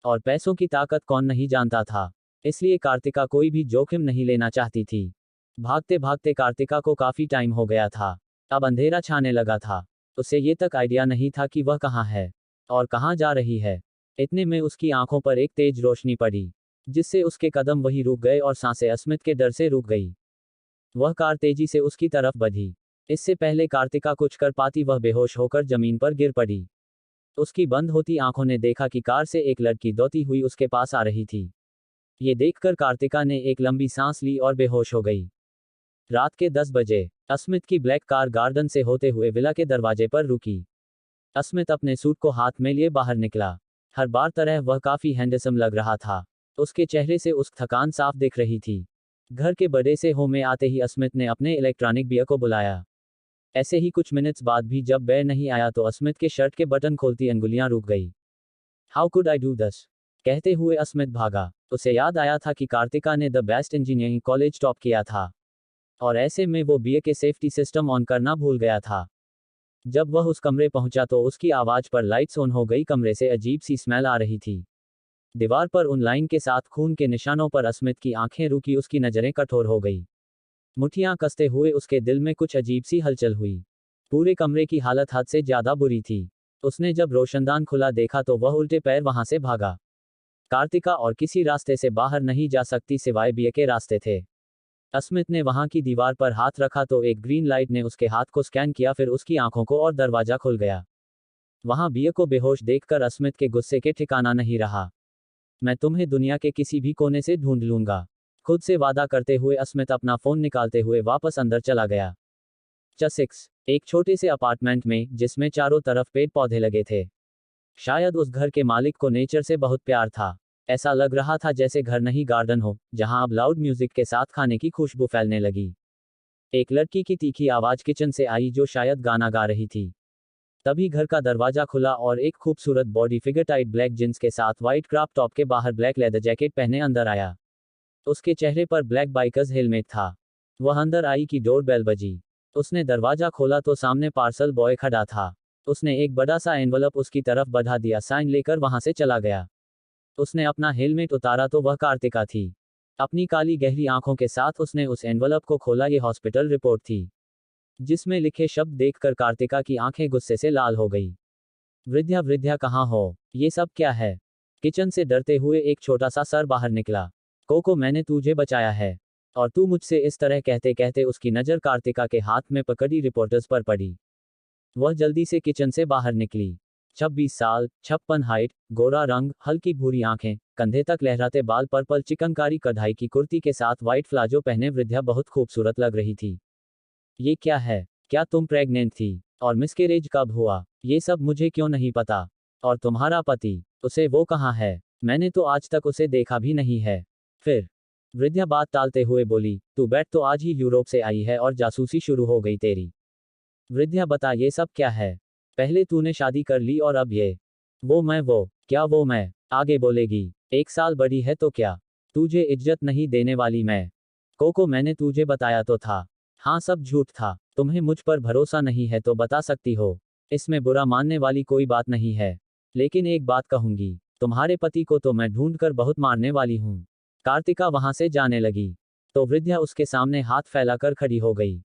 और पैसों की ताकत कौन नहीं जानता था। इसलिए कार्तिका कोई भी जोखिम नहीं लेना चाहती थी। भागते भागते कार्तिका को काफी टाइम हो गया था। अब अंधेरा छाने लगा था। उसे ये तक आइडिया नहीं था कि वह कहाँ है और कहाँ जा रही है। इतने में उसकी आंखों पर एक तेज रोशनी पड़ी, जिससे उसके कदम वहीं रुक गए और सांसें अस्मित के डर से रुक गई। वह कार तेजी से उसकी तरफ बढ़ी। इससे पहले कार्तिका कुछ कर पाती, वह बेहोश होकर जमीन पर गिर पड़ी। उसकी बंद होती आंखों ने देखा कि कार से एक लड़की दौड़ती हुई उसके पास आ रही थी। ये देखकर कार्तिका ने एक लंबी सांस ली और बेहोश हो गई। रात के 10 बजे अस्मित की ब्लैक कार गार्डन से होते हुए विला के दरवाजे पर रुकी। अस्मित अपने सूट को हाथ में लिए बाहर निकला। हर बार तरह वह काफी हैंडसम लग रहा था। उसके चेहरे से उस थकान साफ दिख रही थी। घर के बड़े से होम में आते ही अस्मित ने अपने इलेक्ट्रॉनिक बियर को बुलाया। ऐसे ही कुछ मिनट्स बाद भी जब बेर नहीं आया तो अस्मित के शर्ट के बटन खोलती अंगुलियां रुक गई। How could I do this कहते हुए अस्मित भागा। उसे याद आया था कि कार्तिका ने the best engineering college top किया था और ऐसे में वो बीए के सेफ्टी सिस्टम ऑन करना भूल गया था। जब वह उस कमरे पहुंचा तो उसकी आवाज पर लाइट्स ऑन हो गई। कमरे से अजीब सी स्मेल आ रही थी। दीवार पर उन लाइन के साथ खून के निशानों पर अस्मित की आंखें रुकी। उसकी नजरें कठोर हो गई। मुठ्ठियां कसते हुए उसके दिल में कुछ अजीब सी हलचल हुई। पूरे कमरे की हालत हद से ज्यादा बुरी थी। उसने जब रोशनदान खुला देखा तो वह उल्टे पैर वहां से भागा। कार्तिका और किसी रास्ते से बाहर नहीं जा सकती सिवाय बीए के रास्ते थे। अस्मित ने वहां की दीवार पर हाथ रखा तो एक ग्रीन लाइट ने उसके हाथ को स्कैन किया, फिर उसकी आंखों को और दरवाजा खुल गया। वहां बीए को बेहोश देखकर अस्मित के गुस्से के ठिकाना नहीं रहा। मैं तुम्हें दुनिया के किसी भी कोने से ढूंढ लूंगा, खुद से वादा करते हुए अस्मित अपना फोन निकालते हुए वापस अंदर चला गया। 6 एक छोटे से अपार्टमेंट में जिसमें चारों तरफ पेड़ पौधे लगे थे। शायद उस घर के मालिक को नेचर से बहुत प्यार था। ऐसा लग रहा था जैसे घर नहीं गार्डन हो, जहां अब लाउड म्यूजिक के साथ खाने की खुशबू फैलने लगी। एक लड़की की तीखी आवाज किचन से आई जो शायद गाना गा रही थी। तभी घर का दरवाजा खुला और एक खूबसूरत body figure tight black jeans के साथ व्हाइट क्रॉप टॉप के बाहर ब्लैक लेदर जैकेट पहने अंदर आया। उसके चेहरे पर ब्लैक बाइकर्स हेलमेट था। वह अंदर आई कि डोरबेल बजी। उसने दरवाजा खोला तो सामने पार्सल बॉय खड़ा था। उसने एक बड़ा सा एनवलप उसकी तरफ बढ़ा दिया, साइन लेकर वहां से चला गया। उसने अपना हेलमेट उतारा तो वह कार्तिका थी। अपनी काली गहरी आंखों के साथ उसने उस एनवलप को खोला। ये हॉस्पिटल रिपोर्ट थी जिसमें लिखे शब्द देखकर कार्तिका की आंखें गुस्से से लाल हो गई। वृद्धा वृद्धा कहाँ हो? ये सब क्या है? किचन से डरते हुए एक छोटा सा सर बाहर निकला। कोको, मैंने तुझे बचाया है और तू मुझसे इस तरह कहते कहते उसकी नजर कार्तिका के हाथ में पकड़ी रिपोर्टर्स पर पड़ी। वह जल्दी से किचन से बाहर निकली। 26 साल, 56 हाइट, गोरा रंग, हल्की भूरी आंखें, कंधे तक लहराते बाल, पर्पल चिकनकारी कढ़ाई की कुर्ती के साथ व्हाइट प्लाजो पहने वृद्धा बहुत खूबसूरत लग रही थी। ये क्या है? क्या तुम प्रेग्नेंट थी? और मिसकैरेज कब हुआ? ये सब मुझे क्यों नहीं पता? और तुम्हारा पति, उसे वो कहाँ है? मैंने तो आज तक उसे देखा भी नहीं है। फिर वृद्धा बात टालते हुए बोली, तू बैठ, तो आज ही यूरोप से आई है और जासूसी शुरू हो गई तेरी। वृद्धा बता, ये सब क्या है? पहले तूने शादी कर ली और अब ये। वो क्या वो मैं? आगे बोलेगी। 1 साल बड़ी है तो क्या? तुझे इज्जत नहीं देने वाली मैं। कोको, मैंने तुझे बताया तो था। हाँ, सब झूठ था। तुम्हें मुझ पर भरोसा नहीं है तो बता सकती हो। इसमें बुरा मानने वाली कोई बात नहीं है। लेकिन एक बात कहूंगी, तुम्हारे पति को तो मैं ढूंढकर बहुत मारने वाली हूँ। कार्तिका वहां से जाने लगी तो वृद्धा उसके सामने हाथ फैलाकर खड़ी हो गई।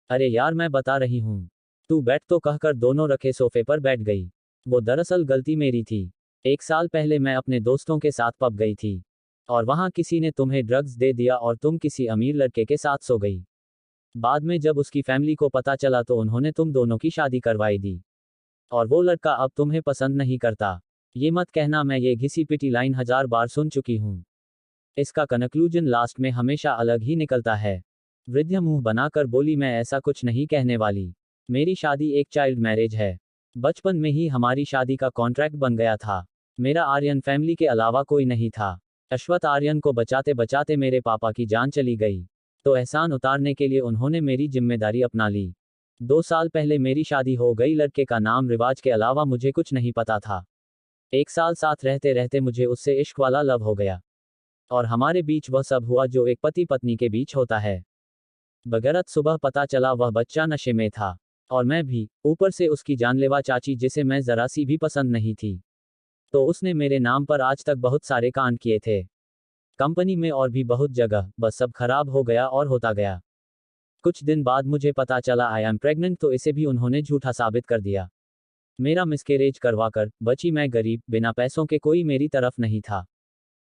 अरे यार, मैं बता रही हूँ, तू बैठ तो कहकर दोनों रखे सोफे पर बैठ गई। वो दरअसल गलती मेरी थी। 1 साल पहले मैं अपने दोस्तों के साथ पब गई थी और वहां किसी ने तुम्हें ड्रग्स दे दिया और तुम किसी अमीर लड़के के साथ सो गई। बाद में जब उसकी फैमिली को पता चला तो उन्होंने तुम दोनों की शादी करवाई दी और वो लड़का अब तुम्हें पसंद नहीं करता। ये मत कहना, मैं ये घिसी पिटी लाइन 1000 बार सुन चुकी हूँ। इसका कन्क्लूजन लास्ट में हमेशा अलग ही निकलता है। वृद्धा मुंह बनाकर बोली, मैं ऐसा कुछ नहीं कहने वाली। मेरी शादी एक चाइल्ड मैरिज है। बचपन में ही हमारी शादी का कॉन्ट्रैक्ट बन गया था। मेरा आर्यन फैमिली के अलावा कोई नहीं था। अश्वथ आर्यन को बचाते बचाते मेरे पापा की जान चली गई तो एहसान उतारने के लिए उन्होंने मेरी जिम्मेदारी अपना ली। 2 साल पहले मेरी शादी हो गई। लड़के का नाम रिवाज के अलावा मुझे कुछ नहीं पता था। 1 साल साथ रहते रहते मुझे उससे इश्क वाला लव हो गया और हमारे बीच वह सब हुआ जो एक पति पत्नी के बीच होता है। बगैरत सुबह पता चला वह बच्चा नशे में था और मैं भी, ऊपर से उसकी जानलेवा चाची जिसे मैं जरा सी भी पसंद नहीं थी। तो उसने मेरे नाम पर आज तक बहुत सारे कांड किए थे, कंपनी में और भी बहुत जगह। बस सब खराब हो गया और होता गया। कुछ दिन बाद मुझे पता चला आई एम प्रेग्नेंट तो इसे भी उन्होंने झूठा साबित कर दिया। मेरा मिसकैरेज करवाकर बची मैं गरीब, बिना पैसों के। कोई मेरी तरफ नहीं था,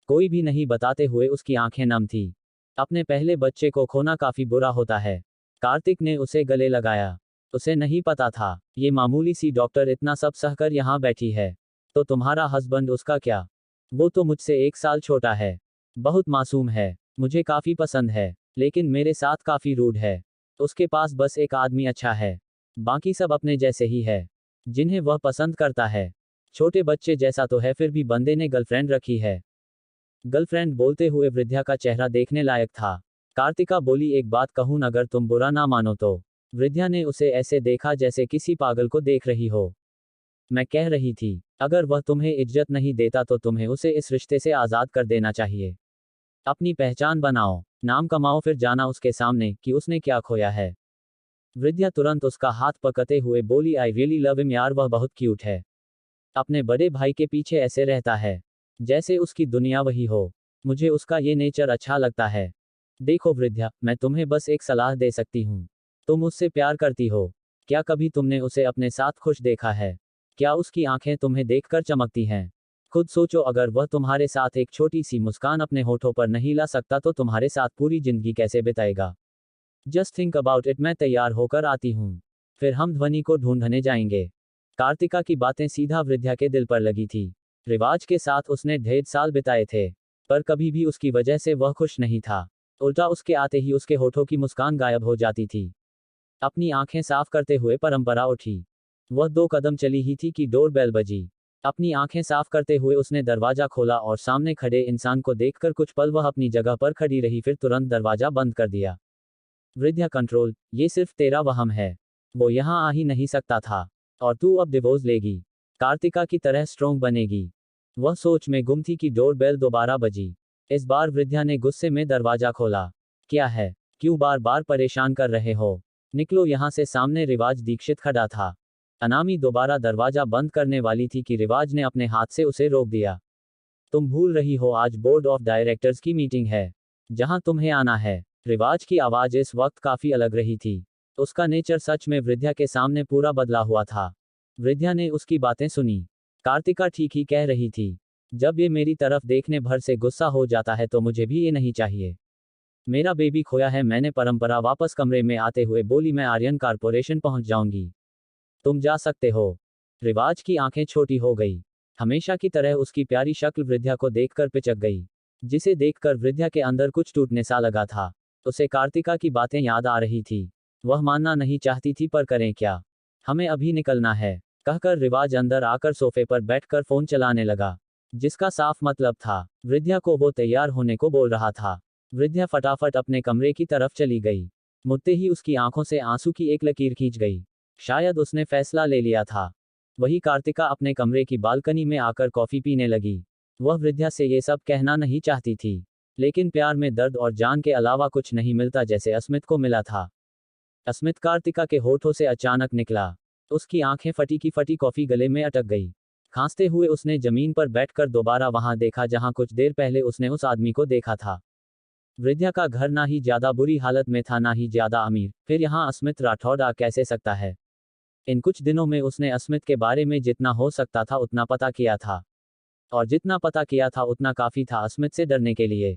कोई भी नहीं। बताते हुए उसकी आंखें नम थी। अपने पहले बच्चे को खोना काफी बुरा होता है। कार्तिक ने उसे गले लगाया। उसे नहीं पता था ये मामूली सी डॉक्टर इतना सब सहकर यहाँ बैठी है। तो तुम्हारा हस्बैंड, उसका क्या? वो तो मुझसे 1 साल छोटा है, बहुत मासूम है, मुझे काफी पसंद है, लेकिन मेरे साथ काफी रूड है। उसके पास बस एक आदमी अच्छा है, बाकी सब अपने जैसे ही है, जिन्हें वह पसंद करता है। छोटे बच्चे जैसा तो है, फिर भी बंदे ने गर्लफ्रेंड रखी है। गर्लफ्रेंड बोलते हुए वृद्धा का चेहरा देखने लायक था। कार्तिका बोली, एक बात कहूं, अगर तुम बुरा ना मानो तो। वृद्धा ने उसे ऐसे देखा जैसे किसी पागल को देख रही हो। मैं कह रही थी, अगर वह तुम्हें इज्जत नहीं देता तो तुम्हें उसे इस रिश्ते से आज़ाद कर देना चाहिए। अपनी पहचान बनाओ, नाम कमाओ, फिर जाना उसके सामने कि उसने क्या खोया है। वृद्धा तुरंत उसका हाथ पकड़ते हुए बोली, आई रियली लव हिम यार, वह बहुत क्यूट है। अपने बड़े भाई के पीछे ऐसे रहता है जैसे उसकी दुनिया वही हो। मुझे उसका ये नेचर अच्छा लगता है। देखो वृद्धा, मैं तुम्हें बस एक सलाह दे सकती हूँ। तुम उससे प्यार करती हो। क्या कभी तुमने उसे अपने साथ खुश देखा है? क्या उसकी आंखें तुम्हें देखकर चमकती हैं? खुद सोचो, अगर वह तुम्हारे साथ एक छोटी सी मुस्कान अपने होठों पर नहीं ला सकता तो तुम्हारे साथ पूरी जिंदगी कैसे बिताएगा? Just think about it. मैं तैयार होकर आती हूँ, फिर हम ध्वनि को ढूंढने जाएंगे। कार्तिका की बातें सीधा वृद्धा के दिल पर लगी थी। रिवाज के साथ उसने ढेर साल बिताए थे, पर कभी भी उसकी वजह से वह खुश नहीं था। उल्टा उसके आते ही उसके होठों की मुस्कान गायब हो जाती थी। अपनी आंखें साफ करते हुए परंपरा उठी। वह 2 कदम चली ही थी कि डोरबेल बजी। अपनी आंखें साफ करते हुए उसने दरवाजा खोला और सामने खड़े इंसान को देखकर कुछ पल वह अपनी जगह पर खड़ी रही, फिर तुरंत दरवाजा बंद कर दिया। वृद्धा, कंट्रोल, ये सिर्फ तेरा वहम है। वो यहाँ आ ही नहीं सकता था। और तू अब डिवोर्स लेगी, कार्तिका की तरह स्ट्रोंग बनेगी। वह सोच में गुम थी कि डोरबेल दोबारा बजी। इस बार वृद्धा ने गुस्से में दरवाजा खोला। क्या है? क्यों बार बार परेशान कर रहे हो? निकलो यहाँ से। सामने रिवाज दीक्षित खड़ा था। अनामी दोबारा दरवाजा बंद करने वाली थी कि रिवाज ने अपने हाथ से उसे रोक दिया। तुम भूल रही हो, आज बोर्ड ऑफ डायरेक्टर्स की मीटिंग है, जहां तुम्हें आना है। रिवाज की आवाज इस वक्त काफी अलग रही थी। उसका नेचर सच में वृद्धा के सामने पूरा बदला हुआ था। वृद्धा ने उसकी बातें सुनी। कार्तिका ठीक ही कह रही थी। जब ये मेरी तरफ देखने भर से गुस्सा हो जाता है तो मुझे भी ये नहीं चाहिए। मेरा बेबी खोया है। मैंने परंपरा वापस कमरे में आते हुए बोली, मैं आर्यन कॉरपोरेशन पहुंच जाऊंगी, तुम जा सकते हो। रिवाज की आंखें छोटी हो गई। हमेशा की तरह उसकी प्यारी शक्ल वृद्धा को देखकर पिचक गई, जिसे देखकर वृद्धा के अंदर कुछ टूटने सा लगा था। उसे कार्तिका की बातें याद आ रही थी। वह मानना नहीं चाहती थी, पर करें क्या? हमें अभी निकलना है, कहकर रिवाज अंदर आकर सोफे पर बैठकर फोन चलाने लगा, जिसका साफ मतलब था वृद्धा को वो तैयार होने को बोल रहा था। वृद्धा फटाफट अपने कमरे की तरफ चली गई। मुड़ते ही उसकी आंखों से आंसू की एक लकीर खींच गई। शायद उसने फैसला ले लिया था। वही कार्तिका अपने कमरे की बालकनी में आकर कॉफी पीने लगी। वह वृद्धा से ये सब कहना नहीं चाहती थी, लेकिन प्यार में दर्द और जान के अलावा कुछ नहीं मिलता, जैसे अस्मित को मिला था। अस्मित कार्तिका के होठों से अचानक निकला। उसकी आंखें फटी की फटी कॉफी गले में अटक गई। खांसते हुए उसने जमीन पर बैठकर दोबारा वहां देखा जहां कुछ देर पहले उसने उस आदमी को देखा था। वृद्धा का घर ना ही ज्यादा बुरी हालत में था, ना ही ज्यादा अमीर, फिर यहाँ अस्मित राठौड़ आ कैसे सकता है? इन कुछ दिनों में उसने अस्मित के बारे में जितना हो सकता था उतना पता किया था, और जितना पता किया था उतना काफी था अस्मित से डरने के लिए।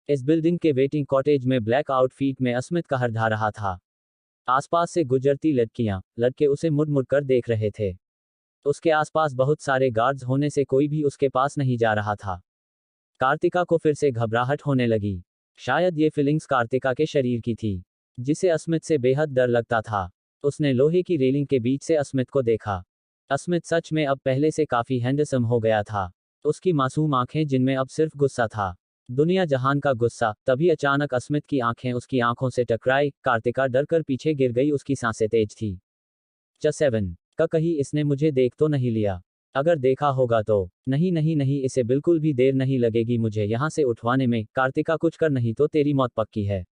इस बिल्डिंग के वेटिंग कॉटेज में ब्लैक आउटफिट में अस्मित कहर ढा रहा था। आसपास से गुजरती लड़कियां, लड़के उसे मुड़ मुड़ कर देख रहे थे। उसके आसपास बहुत सारे गार्ड्स होने से कोई भी उसके पास नहीं जा रहा था। कार्तिका को फिर से घबराहट होने लगी। शायद ये फीलिंग्स कार्तिका के शरीर की थी, जिसे अस्मित से बेहद डर लगता था। उसने लोहे की रेलिंग के बीच से अस्मित को देखा। अस्मित सच में अब पहले से काफी हैंडसम हो गया था। उसकी मासूम आंखें जिनमें अब सिर्फ गुस्सा था, दुनिया जहान का गुस्सा। तभी अचानक अस्मित की आंखें उसकी आंखों से टकराई। कार्तिका डरकर पीछे गिर गई। उसकी सांसें तेज थी। 7 का कहीं इसने मुझे देख तो नहीं लिया? अगर देखा होगा तो? नहीं नहीं नहीं, इसे बिल्कुल भी देर नहीं लगेगी मुझे यहाँ से उठवाने में। कार्तिका, कुछ कर नहीं तो तेरी मौत पक्की है।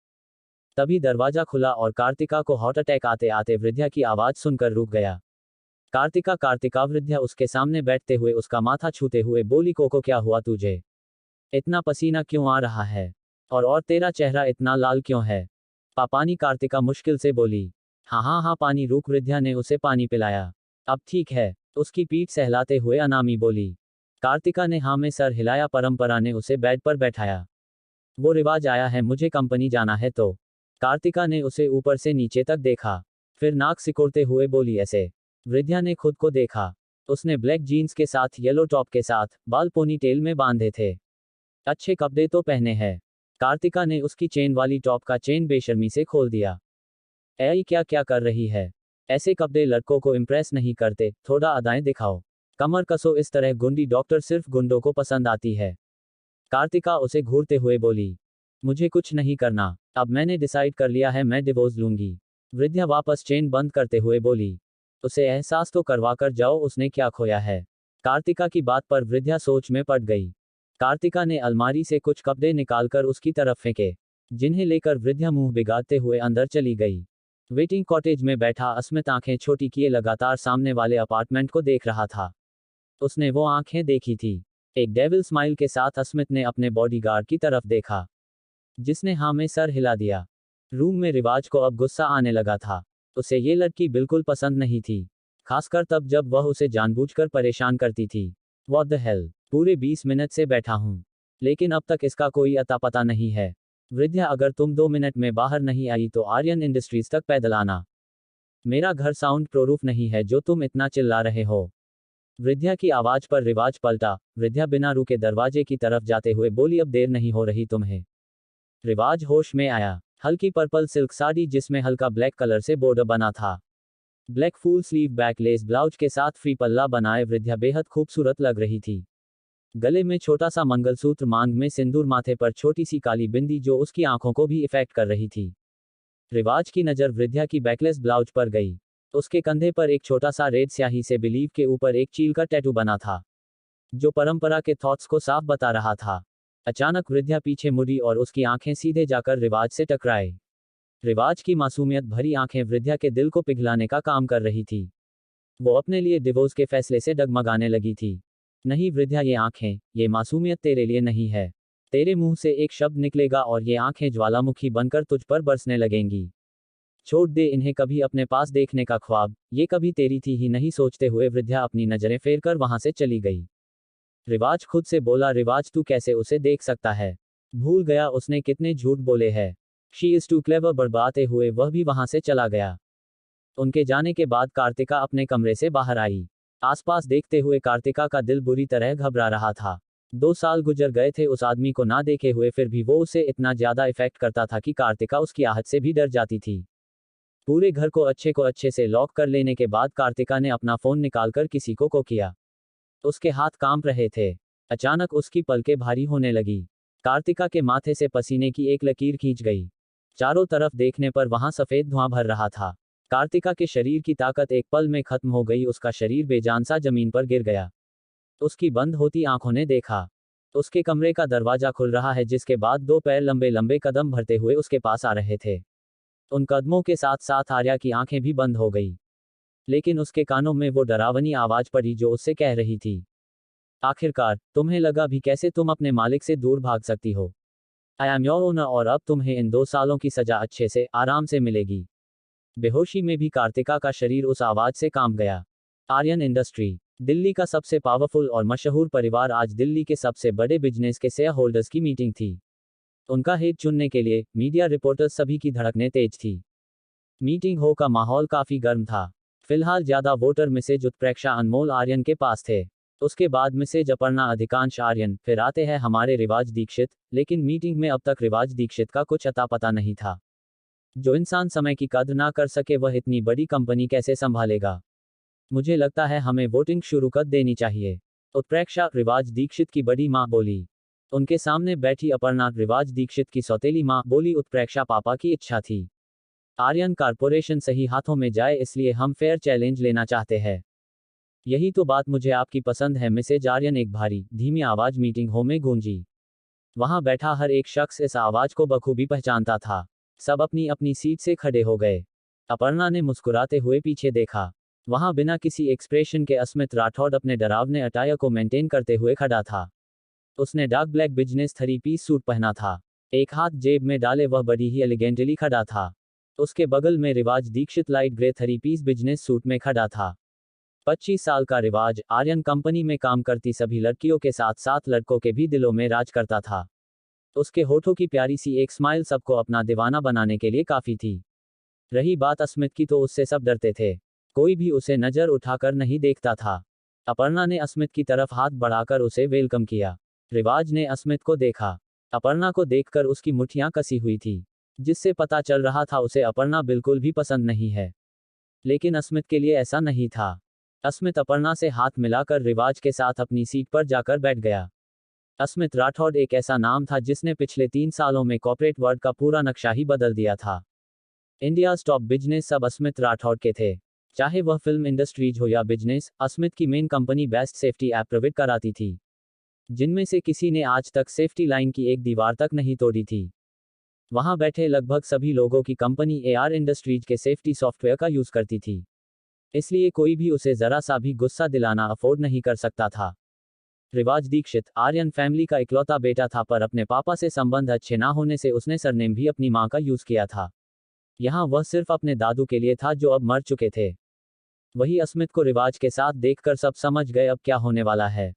तभी दरवाजा खुला और कार्तिका को हार्ट अटैक आते आते वृद्धा की आवाज सुनकर रुक गया। कार्तिका, कार्तिका। वृद्धा उसके सामने बैठते हुए उसका माथा छूते हुए बोली, कोको क्या हुआ तुझे? इतना पसीना क्यों आ रहा है? और तेरा चेहरा इतना लाल क्यों है? पानी, कार्तिका मुश्किल से बोली। हाँ हाँ हाँ, पानी। रुक। वृद्धा ने उसे पानी पिलाया। अब ठीक है? उसकी पीठ सहलाते हुए अनामी बोली। कार्तिका ने हाँ में सर हिलाया। परंपरा ने उसे बेड पर बैठाया। वो रिवाज आया है, मुझे कंपनी जाना है तो। कार्तिका ने उसे ऊपर से नीचे तक देखा, फिर नाक सिकोड़ते हुए बोली, ऐसे? वृद्धा ने खुद को देखा। उसने ब्लैक जीन्स के साथ येलो टॉप के साथ बाल पोनी टेल में बांधे थे। अच्छे कपड़े तो पहने हैं। कार्तिका ने उसकी चेन वाली टॉप का चेन बेशर्मी से खोल दिया। एआई क्या क्या कर रही है। ऐसे कपड़े लड़कों को इम्प्रेस नहीं करते, थोड़ा अदाएं दिखाओ। कमर कसो इस तरह गुंडी डॉक्टर सिर्फ गुंडों को पसंद आती है। कार्तिका उसे घूरते हुए बोली। मुझे कुछ नहीं करना, अब मैंने डिसाइड कर लिया है, मैं डिवोर्स लूंगी। वृद्धा वापस चेन बंद करते हुए बोली। उसे एहसास तो करवाकर जाओ उसने क्या खोया है। कार्तिका की बात पर वृद्धा सोच में पड़ गई। कार्तिका ने अलमारी से कुछ कपड़े निकालकर उसकी तरफ फेंके, जिन्हें लेकर वृद्धा मुंह बिगाड़ते हुए अंदर चली गई। वेटिंग कॉटेज में बैठा अस्मित आंखें छोटी किए लगातार सामने वाले अपार्टमेंट को देख रहा था। उसने वो आंखें देखी थी। एक डेविल स्माइल के साथ अस्मित ने अपने बॉडीगार्ड की तरफ देखा, जिसने हाँ में सर हिला दिया। रूम में रिवाज को अब गुस्सा आने लगा था। उसे ये लड़की बिल्कुल पसंद नहीं थी, खासकर तब जब वह उसे जानबूझकर परेशान करती थी। व्हाट द हेल, पूरे 20 मिनट से बैठा हूं, लेकिन अब तक इसका कोई अता पता नहीं है। वृद्धा, अगर तुम 2 मिनट में बाहर नहीं आई तो आर्यन इंडस्ट्रीज तक पैदल आना। मेरा घर साउंड प्रूफ नहीं है जो तुम इतना चिल्ला रहे हो। वृद्धा की आवाज पर रिवाज पलटा। वृद्धा बिना रुके दरवाजे की तरफ जाते हुए बोली, अब देर नहीं हो रही तुम्हें। रिवाज होश में आया। हल्की पर्पल सिल्क साड़ी जिसमें हल्का ब्लैक कलर से बॉर्डर बना था, black full sleeve back less blouse के साथ फ्री पल्ला बनाए वृद्धा बेहद खूबसूरत लग रही थी। गले में छोटा सा मंगलसूत्र, मांग में सिंदूर, माथे पर छोटी सी काली बिंदी जो उसकी आंखों को भी इफेक्ट कर रही थी। रिवाज की नज़र वृद्धा की बैकलेस ब्लाउज पर गई। उसके कंधे पर एक छोटा सा रेड स्याही से बिलीव के ऊपर एक चील का टैटू बना था, जो परंपरा के थॉट्स को साफ बता रहा था। अचानक वृद्धा पीछे मुड़ी और उसकी आंखें सीधे जाकर रिवाज से टकराए। रिवाज की मासूमियत भरी आंखें वृद्धा के दिल को पिघलाने का काम कर रही थी। वो अपने लिए डिवोर्स के फैसले से डगमगाने लगी थी। नहीं वृद्धा, ये आंखें, ये मासूमियत तेरे लिए नहीं है। तेरे मुंह से एक शब्द निकलेगा और ये आंखें ज्वालामुखी बनकर तुझ पर बरसने लगेंगी। छोड़ दे इन्हें कभी अपने पास देखने का ख्वाब, ये कभी तेरी थी ही नहीं। सोचते हुए वृद्धा अपनी नजरें फेर कर वहां से चली गई। रिवाज खुद से बोला, रिवाज तू कैसे उसे देख सकता है? भूल गया उसने कितने झूठ बोले हैं। She is too clever. बड़बाते हुए वह भी वहां से चला गया। उनके जाने के बाद कार्तिका अपने कमरे से बाहर आई। आसपास देखते हुए कार्तिका का दिल बुरी तरह घबरा रहा था। 2 साल गुजर गए थे उस आदमी को ना देखे हुए, फिर भी वो उसे इतना ज्यादा इफेक्ट करता था कि कार्तिका उसकी आहट से भी डर जाती थी। पूरे घर को अच्छे से लॉक कर लेने के बाद कार्तिका ने अपना फोन निकालकर किसी को किया। उसके हाथ कांप रहे थे। अचानक उसकी पलकें भारी होने लगी। कार्तिका के माथे से पसीने की एक लकीर खींच गई। चारों तरफ देखने पर वहां सफेद धुआं भर रहा था। कार्तिका के शरीर की ताकत एक पल में खत्म हो गई। उसका शरीर बेजान सा जमीन पर गिर गया। उसकी बंद होती आंखों ने देखा, उसके कमरे का दरवाजा खुल रहा है, जिसके बाद 2 पैर लंबे लंबे कदम भरते हुए उसके पास आ रहे थे। उन कदमों के साथ साथ आर्या की आंखें भी बंद हो गई, लेकिन उसके कानों में वो डरावनी आवाज पड़ी जो उससे कह रही थी, आखिरकार तुम्हें लगा भी कैसे तुम अपने मालिक से दूर भाग सकती हो। आई एम योर ओनर, और अब तुम्हें इन 2 सालों की सजा अच्छे से आराम से मिलेगी। बेहोशी में भी कार्तिका का शरीर उस आवाज से कांप गया। आर्यन इंडस्ट्री, दिल्ली का सबसे पावरफुल और मशहूर परिवार। आज दिल्ली के सबसे बड़े बिजनेस के शेयर होल्डर्स की मीटिंग थी। उनका हेड चुनने के लिए मीडिया रिपोर्टर्स सभी की धड़कनें तेज थी। मीटिंग हो का माहौल काफी गर्म था। फिलहाल ज्यादा वोटर मिसेज उत्प्रेक्षा अनमोल आर्यन के पास थे। उसके बाद मिसेज अपर्णा, अधिकांश आर्यन, फिर आते हैं हमारे रिवाज दीक्षित। लेकिन मीटिंग में अब तक रिवाज दीक्षित का कुछ अता पता नहीं था। जो इंसान समय की कद्र ना कर सके वह इतनी बड़ी कंपनी कैसे संभालेगा? मुझे लगता है हमें वोटिंग शुरू कर देनी चाहिए, उत्प्रेक्षा, रिवाज दीक्षित की बड़ी मां बोली। उनके सामने बैठी अपर्णा, रिवाज दीक्षित की सौतेली मां, बोली, उत्प्रेक्षा पापा की इच्छा थी आर्यन कॉरपोरेशन सही हाथों में जाए, इसलिए हम फेयर चैलेंज लेना चाहते हैं। यही तो बात मुझे आपकी पसंद है, मिसेज आर्यन, एक भारी धीमी आवाज मीटिंग हॉल में गूंजी। वहां बैठा हर एक शख्स इस आवाज को बखूबी पहचानता था। सब अपनी अपनी सीट से खड़े हो गए। अपर्णा ने मुस्कुराते हुए पीछे देखा। वहां बिना किसी एक्सप्रेशन के अस्मित राठौड़ अपने डरावने अटायर को मेंटेन करते हुए खड़ा था। उसने dark black business three-piece suit पहना था। एक हाथ जेब में डाले वह बड़ी ही एलिगेंटली खड़ा था। उसके बगल में रिवाज Dixit light grey three-piece business suit में खड़ा था। 25 साल का रिवाज आर्यन कंपनी में काम करती सभी लड़कियों के साथ साथ लड़कों के भी दिलों में राज करता था। उसके होठों की प्यारी सी एक स्माइल सबको अपना दीवाना बनाने के लिए काफी थी। रही बात अस्मित की, तो उससे सब डरते थे। कोई भी उसे नजर उठाकर नहीं देखता था। अपर्णा ने अस्मित की तरफ हाथ बढ़ाकर उसे वेलकम किया। रिवाज ने अस्मित को देखा। अपर्णा को देखकर उसकी मुट्ठियां कसी हुई थी। जिससे पता चल रहा था उसे अपर्णा बिल्कुल भी पसंद नहीं है। लेकिन अस्मित के लिए ऐसा नहीं था। अस्मित अपर्णा से हाथ मिलाकर रिवाज के साथ अपनी सीट पर जाकर बैठ गया। अस्मित राठौड़ एक ऐसा नाम था जिसने पिछले 3 सालों में कॉर्पोरेट वर्ल्ड का पूरा नक्शा ही बदल दिया था। इंडिया टॉप बिजनेस सब अस्मित राठौड़ के थे। चाहे वह फिल्म इंडस्ट्रीज हो या बिजनेस, अस्मित की main company best safety app provide कराती थी, जिनमें से किसी ने आज तक सेफ्टी लाइन की एक दीवार तक नहीं तोड़ी थी। वहां बैठे लगभग सभी लोगों की कंपनी एआर इंडस्ट्रीज के सेफ्टी सॉफ्टवेयर का यूज करती थी, इसलिए कोई भी उसे जरा सा भी गुस्सा दिलाना अफोर्ड नहीं कर सकता था। रिवाज दीक्षित आर्यन फैमिली का इकलौता बेटा था, पर अपने पापा से संबंध अच्छे ना होने से उसने सरनेम भी अपनी मां का यूज किया था। यहां वह सिर्फ अपने दादू के लिए था जो अब मर चुके थे। वही अस्मित को रिवाज के साथ देखकर सब समझ गए अब क्या होने वाला है।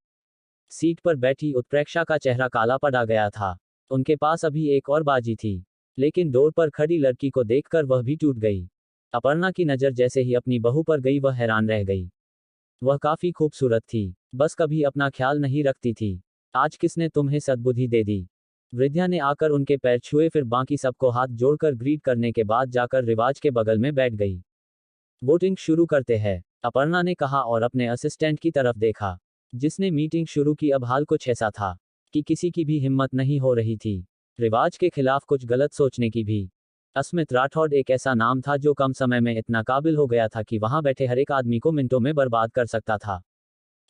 सीट पर बैठी उत्प्रेक्षा का चेहरा काला पड़ा गया था। उनके पास अभी एक और बाजी थी, लेकिन डोर पर खड़ी लड़की को देखकर वह भी टूट गई। अपर्णा की नजर जैसे ही अपनी बहू पर गई वह हैरान रह गई। वह काफी खूबसूरत थी, बस कभी अपना ख्याल नहीं रखती थी। आज किसने तुम्हें सद्बुद्धि दे दी? वृद्धा ने आकर उनके पैर छुए, फिर बाकी सबको हाथ जोड़कर ग्रीट करने के बाद जाकर रिवाज के बगल में बैठ गई। वोटिंग शुरू करते हैं, अपर्णा ने कहा और अपने असिस्टेंट की तरफ देखा, जिसने मीटिंग शुरू की। अब हाल कुछ ऐसा था कि किसी की भी हिम्मत नहीं हो रही थी रिवाज के खिलाफ कुछ गलत सोचने की भी। अस्मित राठौड़ एक ऐसा नाम था जो कम समय में इतना काबिल हो गया था कि वहां बैठे हर एक आदमी को मिनटों में बर्बाद कर सकता था।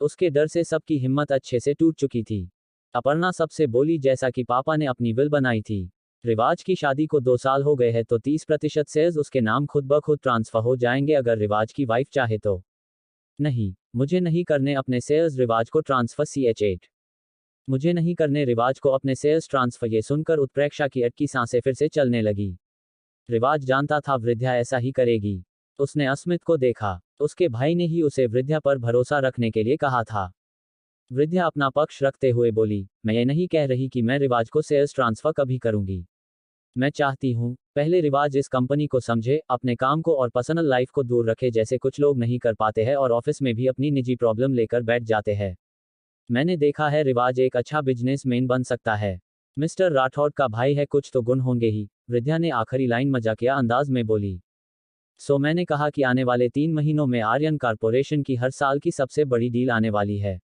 उसके डर से सबकी हिम्मत अच्छे से टूट चुकी थी। अपर्णा सबसे बोली, जैसा कि पापा ने अपनी विल बनाई थी, रिवाज की शादी को 2 साल हो गए हैं तो 30% शेयर्स उसके नाम खुद ब खुद ट्रांसफर हो जाएंगे अगर रिवाज की वाइफ चाहे तो। नहीं, मुझे नहीं करने अपने शेयर्स रिवाज को ट्रांसफर। CH8 मुझे नहीं करने रिवाज को अपने शेयर्स ट्रांसफर। ये सुनकर उत्प्रेक्षा की अटकी सांसें फिर से चलने लगी। रिवाज जानता था वृद्धा ऐसा ही करेगी। उसने अस्मित को देखा, उसके भाई ने ही उसे वृद्धा पर भरोसा रखने के लिए कहा था। वृद्धा अपना पक्ष रखते हुए बोली, मैं ये नहीं कह रही कि मैं रिवाज को शेयर्स ट्रांसफर कभी करूंगी। मैं चाहती हूँ पहले रिवाज इस कंपनी को समझे, अपने काम को और पर्सनल लाइफ को दूर रखे, जैसे कुछ लोग नहीं कर पाते हैं और ऑफिस में भी अपनी निजी प्रॉब्लम लेकर बैठ जाते हैं। मैंने देखा है रिवाज एक अच्छा बिजनेसमैन बन सकता है। मिस्टर राठौड़ का भाई है, कुछ तो गुण होंगे ही। वृद्धा ने आखिरी लाइन मजाकिया अंदाज में बोली। सो मैंने कहा कि आने वाले 3 महीनों में आर्यन कारपोरेशन की हर साल की सबसे बड़ी डील आने वाली है,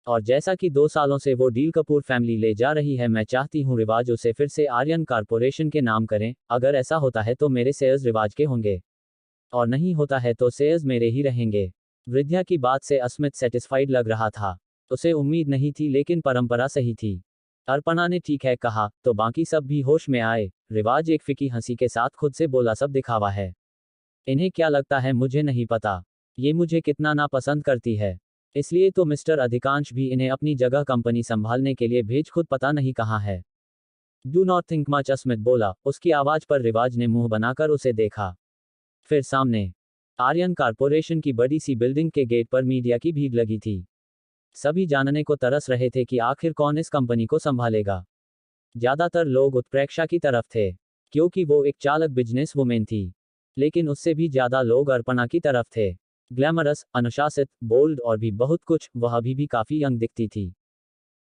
और जैसा कि 2 सालों से वो डील कपूर फैमिली ले जा रही है, मैं चाहती हूँ रिवाज उसे फिर से आर्यन कारपोरेशन के नाम करें। अगर ऐसा होता है तो मेरे शेयर्स रिवाज के होंगे, और नहीं होता है तो शेयर्स मेरे ही रहेंगे। वृद्धा की बात से अस्मित सेटिस्फाइड लग रहा था। उसे उम्मीद नहीं थी, लेकिन परंपरा सही थी। अर्पणा ने ठीक है कहा, तो बाकी सब भी होश में आए। रिवाज एक फीकी हंसी के साथ खुद से बोला, सब दिखावा है। इन्हें क्या लगता है मुझे नहीं पता, ये मुझे कितना नापसंद करती है, इसलिए तो मिस्टर अधिकांश भी इन्हें अपनी जगह कंपनी संभालने के लिए भेज खुद पता नहीं कहाँ है। Do not think much, Asmit बोला। उसकी आवाज पर रिवाज ने मुंह बनाकर उसे देखा। फिर सामने आर्यन कारपोरेशन की बड़ी सी बिल्डिंग के गेट पर मीडिया की भीड़ लगी थी। सभी जानने को तरस रहे थे कि आखिर कौन इस कंपनी को संभालेगा। ज्यादातर लोग उत्प्रेक्षा की तरफ थे, क्योंकि वो एक चालक बिजनेस वुमेन थी, लेकिन उससे भी ज्यादा लोग अर्पणा की तरफ थे। ग्लैमरस, अनुशासित, बोल्ड और भी बहुत कुछ। वह अभी भी काफी यंग दिखती थी,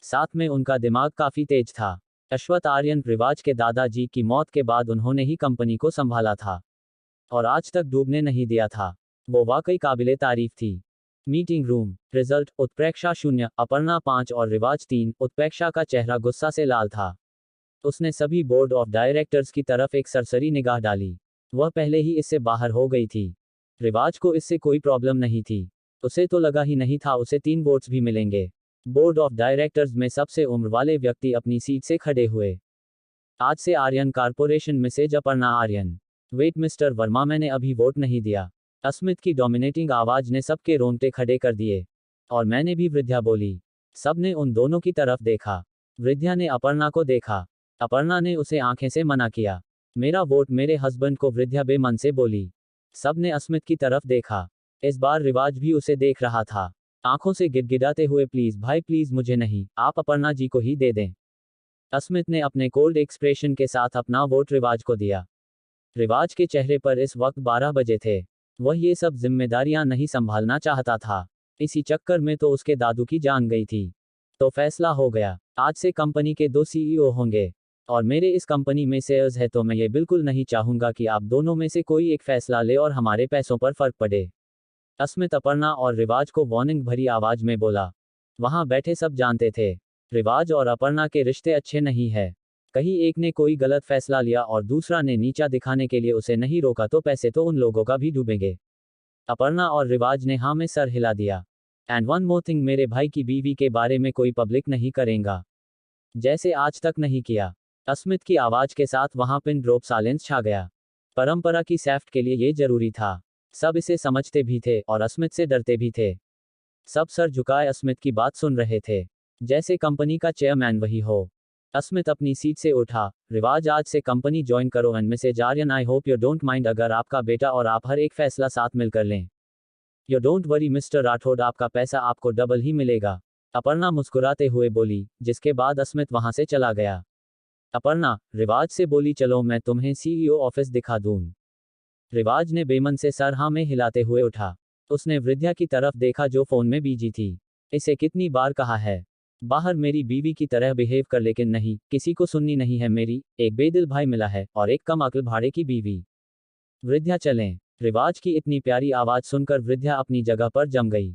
साथ में उनका दिमाग काफी तेज था। अश्वथ आर्यन, रिवाज के दादाजी की मौत के बाद उन्होंने ही कंपनी को संभाला था, और आज तक डूबने नहीं दिया था। वो वाकई काबिले तारीफ थी। मीटिंग रूम रिजल्ट, उत्प्रेक्षा 0, अपर्णा 5 और रिवाज 3। उत्प्रेक्षा का चेहरा गुस्सा से लाल था। उसने सभी बोर्ड ऑफ डायरेक्टर्स की तरफ एक सरसरी निगाह डाली। वह पहले ही इससे बाहर हो गई थी। रिवाज को इससे कोई प्रॉब्लम नहीं थी। उसे तो लगा ही नहीं था उसे 3 वोट्स भी मिलेंगे। बोर्ड ऑफ डायरेक्टर्स में सबसे उम्र वाले व्यक्ति अपनी सीट से खड़े हुए। आज से Aryan corporation Mrs Aparna Aryan. Wait Mr Verma, मैंने अभी वोट नहीं दिया। अस्मित की डोमिनेटिंग आवाज ने सबके रोंगटे खड़े कर दिए। और मैंने भी, वृद्धा बोली। सबने उन दोनों की तरफ देखा। वृद्धा ने अपर्णा को देखा। अपर्णा ने उसे आंखें से मना किया। मेरा वोट मेरे हस्बैंड को, वृद्धा बेमन से बोली। सबने अस्मित की तरफ देखा। इस बार रिवाज भी उसे देख रहा था, आंखों से गिड़गिड़ाते हुए, प्लीज भाई प्लीज, मुझे नहीं, आप अपर्णा जी को ही दे दें। अस्मित ने अपने कोल्ड एक्सप्रेशन के साथ अपना वोट रिवाज को दिया। रिवाज के चेहरे पर इस वक्त 12 बजे थे। वह ये सब जिम्मेदारियां नहीं संभालना चाहता था। इसी चक्कर में तो उसके दादू की जान गई थी। तो फैसला हो गया, आज से कंपनी के 2 CEO होंगे, और मेरे इस कंपनी में शेयर्स है, तो मैं ये बिल्कुल नहीं चाहूंगा कि आप दोनों में से कोई एक फैसला ले और हमारे पैसों पर फर्क पड़े। अस्मित अपर्णा और रिवाज को वार्निंग भरी आवाज में बोला। वहां बैठे सब जानते थे, रिवाज और अपर्णा के रिश्ते अच्छे नहीं है। कहीं एक ने कोई गलत फैसला लिया और दूसरा ने नीचा दिखाने के लिए उसे नहीं रोका तो पैसे तो उन लोगों का भी डूबेंगे। अपर्णा और रिवाज ने हाँ में सर हिला दिया। एंड वन मोर थिंग, मेरे भाई की बीवी के बारे में कोई पब्लिक नहीं करेगा, जैसे आज तक नहीं किया। अस्मित की आवाज के साथ वहां पिन ड्रॉप साइलेंस छा गया। परंपरा की सेफ्ट के लिए ये जरूरी था। सब इसे समझते भी थे और अस्मित से डरते भी थे। सब सर झुकाए अस्मित की बात सुन रहे थे, जैसे कंपनी का चेयरमैन वही हो। अस्मित अपनी सीट से उठा। रिवाज, आज से कंपनी ज्वाइन करो and Mrs Aryan, I hope you don't mind अगर आपका बेटा और आप हर एक फैसला साथ मिलकर लें। You don't worry mister Rathore, आपका पैसा आपको डबल ही मिलेगा। अपर्णा मुस्कुराते हुए बोली, जिसके बाद अस्मित वहां से चला गया। अपर्णा रिवाज से बोली, चलो मैं तुम्हें सीईओ ऑफिस दिखा दूं। रिवाज ने बेमन से सर हाँ में हिलाते हुए उठा। उसने वृद्धा की तरफ देखा जो फोन में बिजी थी। इसे कितनी बार कहा है, बाहर मेरी बीवी की तरह बिहेव कर, लेकिन नहीं, किसी को सुननी नहीं है मेरी। एक बेदिल भाई मिला है और एक कम अक्ल भाड़े की बीवी। वृद्धा चलें। रिवाज की इतनी प्यारी आवाज सुनकर वृद्धा अपनी जगह पर जम गई।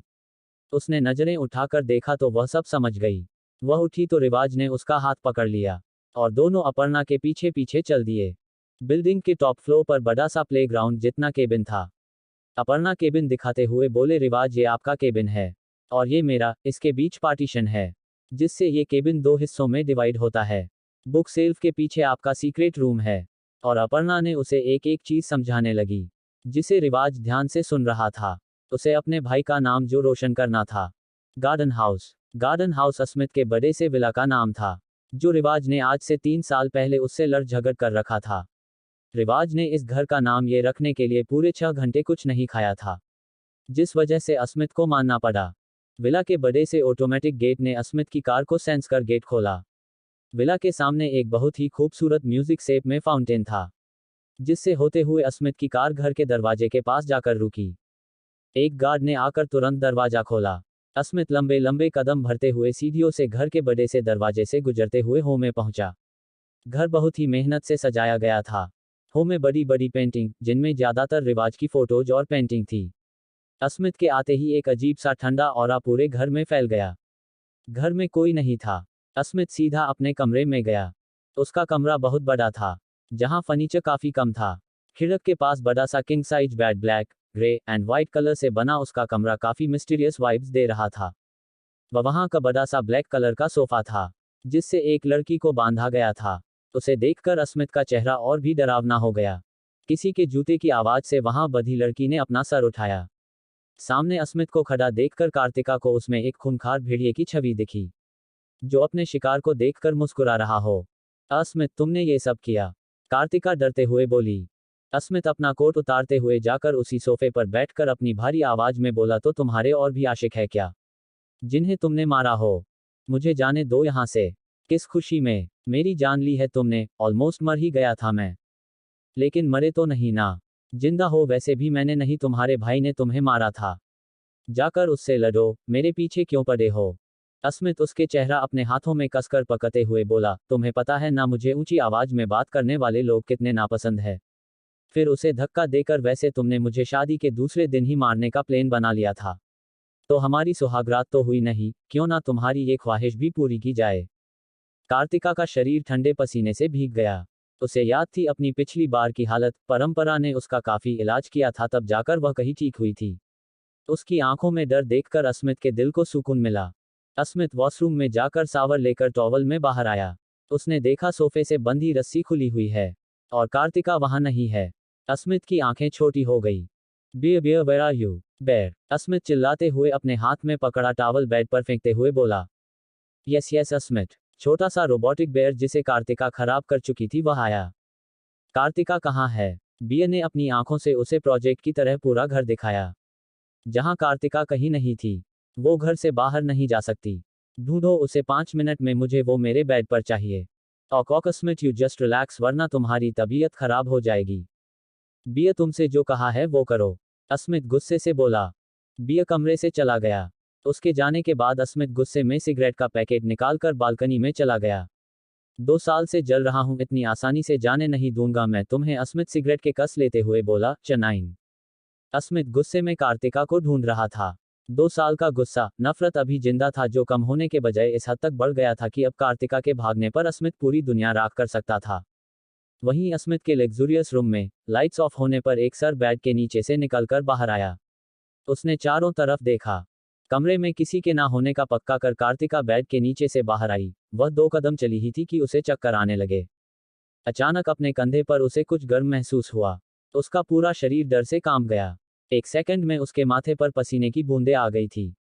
उसने नजरें उठाकर देखा तो वह सब समझ गई। वह उठी तो रिवाज ने उसका हाथ पकड़ लिया और दोनों अपर्णा के पीछे पीछे चल दिए। बिल्डिंग के टॉप फ्लोर पर बड़ा सा प्लेग्राउंड जितना केबिन था। अपर्णा केबिन दिखाते हुए बोले, रिवाज ये आपका केबिन है और ये मेरा, इसके बीच पार्टीशन है जिससे ये केबिन दो हिस्सों में डिवाइड होता है। बुक सेल्फ के पीछे आपका सीक्रेट रूम है। और अपर्णा ने उसे एक एक चीज समझाने लगी, जिसे रिवाज ध्यान से सुन रहा था। उसे अपने भाई का नाम जो रोशन करना था। Garden house. Garden house Asmit के बड़े से विला का नाम था, जो रिवाज ने आज से 3 साल पहले उससे लड़ झगड़ कर रखा था। रिवाज ने इस घर का नाम ये रखने के लिए पूरे 6 घंटे कुछ नहीं खाया था, जिस वजह से अस्मित को मानना पड़ा। विला के बड़े से ऑटोमेटिक गेट ने अस्मित की कार को सेंस कर गेट खोला। विला के सामने एक बहुत ही खूबसूरत म्यूजिक शेप में फाउंटेन था, जिससे होते हुए अस्मित की कार घर के दरवाजे के पास जाकर रुकी। एक गार्ड ने आकर तुरंत दरवाजा खोला। अस्मित लंबे लंबे कदम भरते हुए सीढ़ियों से घर के बड़े से दरवाजे से गुजरते हुए होम में पहुंचा। घर बहुत ही मेहनत से सजाया गया था। होम में बड़ी बड़ी पेंटिंग, जिनमें ज्यादातर रिवाज की फोटोज और पेंटिंग थी। अस्मित के आते ही एक अजीब सा ठंडा ऑरा पूरे घर में फैल गया। घर में कोई नहीं था। अस्मित सीधा अपने कमरे में गया। उसका कमरा बहुत बड़ा था, जहां फर्नीचर काफी कम था। खिड़क के पास बड़ा सा king size bed black, grey and white colour से बना उसका कमरा काफी मिस्टीरियस वाइब्स दे रहा था। वहां का बड़ा सा ब्लैक कलर का सोफा था, जिससे एक लड़की को बांधा गया था। उसे देखकर अस्मित का चेहरा और भी डरावना हो गया। किसी के जूते की आवाज से वहां बधी लड़की ने अपना सर उठाया। सामने अस्मित को खड़ा देखकर कार्तिका को उसमें एक खूंखार भेड़िए की छवि दिखी, जो अपने शिकार को देखकर मुस्कुरा रहा हो। अस्मित, तुमने ये सब किया? कार्तिका डरते हुए बोली। अस्मित अपना कोट उतारते हुए जाकर उसी सोफे पर बैठकर अपनी भारी आवाज में बोला, तो तुम्हारे और भी आशिक है क्या, जिन्हें तुमने मारा हो? मुझे जाने दो यहां से। किस खुशी में मेरी जान ली है तुमने? ऑलमोस्ट मर ही गया था मैं, लेकिन मरे तो नहीं ना। जिंदा हो वैसे भी मैंने नहीं, तुम्हारे भाई ने तुम्हें मारा था। जाकर उससे लड़ो, मेरे पीछे क्यों पड़े हो? अस्मित उसके चेहरा अपने हाथों में कसकर पकड़ते हुए बोला, तुम्हें पता है ना मुझे ऊंची आवाज में बात करने वाले लोग कितने नापसंद है। फिर उसे धक्का देकर, वैसे तुमने मुझे शादी के दूसरे दिन ही मारने का प्लान बना लिया था, तो हमारी सुहागरात तो हुई नहीं, क्यों ना तुम्हारी ये ख्वाहिश भी पूरी की जाए। कार्तिका का शरीर ठंडे पसीने से भीग गया। उसे याद थी अपनी पिछली बार की हालत। परंपरा ने उसका काफी इलाज किया था, तब जाकर वह कहीं ठीक हुई थी। उसकी आंखों में डर देखकर अस्मित के दिल को सुकून मिला। अस्मित वॉशरूम में जाकर सावर लेकर टॉवल में बाहर आया। उसने देखा सोफे से बंधी रस्सी खुली हुई है और कार्तिका वहां नहीं है। अस्मित की आंखें छोटी हो गई। Bear bear where are you? Bear, Asmit चिल्लाते हुए अपने हाथ में पकड़ा टॉवल बेड पर फेंकते हुए बोला। Yes yes Asmit. छोटा सा रोबोटिक बेयर जिसे कार्तिका खराब कर चुकी थी वह आया। कार्तिका कहाँ है? बियर ने अपनी आंखों से उसे प्रोजेक्ट की तरह पूरा घर दिखाया, जहां कार्तिका कहीं नहीं थी। वो घर से बाहर नहीं जा सकती। ढूंढो उसे, 5 मिनट में मुझे वो मेरे बेड पर चाहिए। अस्मित, यू जस्ट रिलैक्स, वरना तुम्हारी तबीयत खराब हो जाएगी। बियर तुमसे जो कहा है वो करो, अस्मित गुस्से से बोला। बियर कमरे से चला गया। उसके जाने के बाद अस्मित गुस्से में सिगरेट का पैकेट निकालकर बालकनी में चला गया। 2 साल से जल रहा हूं, इतनी आसानी से जाने नहीं दूंगा मैं तुम्हें, अस्मित सिगरेट के कस लेते हुए बोला। चनाइन। अस्मित गुस्से में कार्तिका को ढूंढ रहा था। 2 साल का गुस्सा, नफरत अभी जिंदा था, जो कम होने के बजाय इस हद तक बढ़ गया था कि अब कार्तिका के भागने पर अस्मित पूरी दुनिया राख कर सकता था। वहीं अस्मित के लग्जूरियस रूम में लाइट्स ऑफ होने पर एक सर बेड के नीचे से निकलकर बाहर आया। उसने चारों तरफ देखा। कमरे में किसी के ना होने का पक्का कर कार्तिका बेड के नीचे से बाहर आई। वह 2 कदम चली ही थी कि उसे चक्कर आने लगे। अचानक अपने कंधे पर उसे कुछ गर्म महसूस हुआ। उसका पूरा शरीर डर से कांप गया। एक सेकंड में उसके माथे पर पसीने की बूंदें आ गई थी।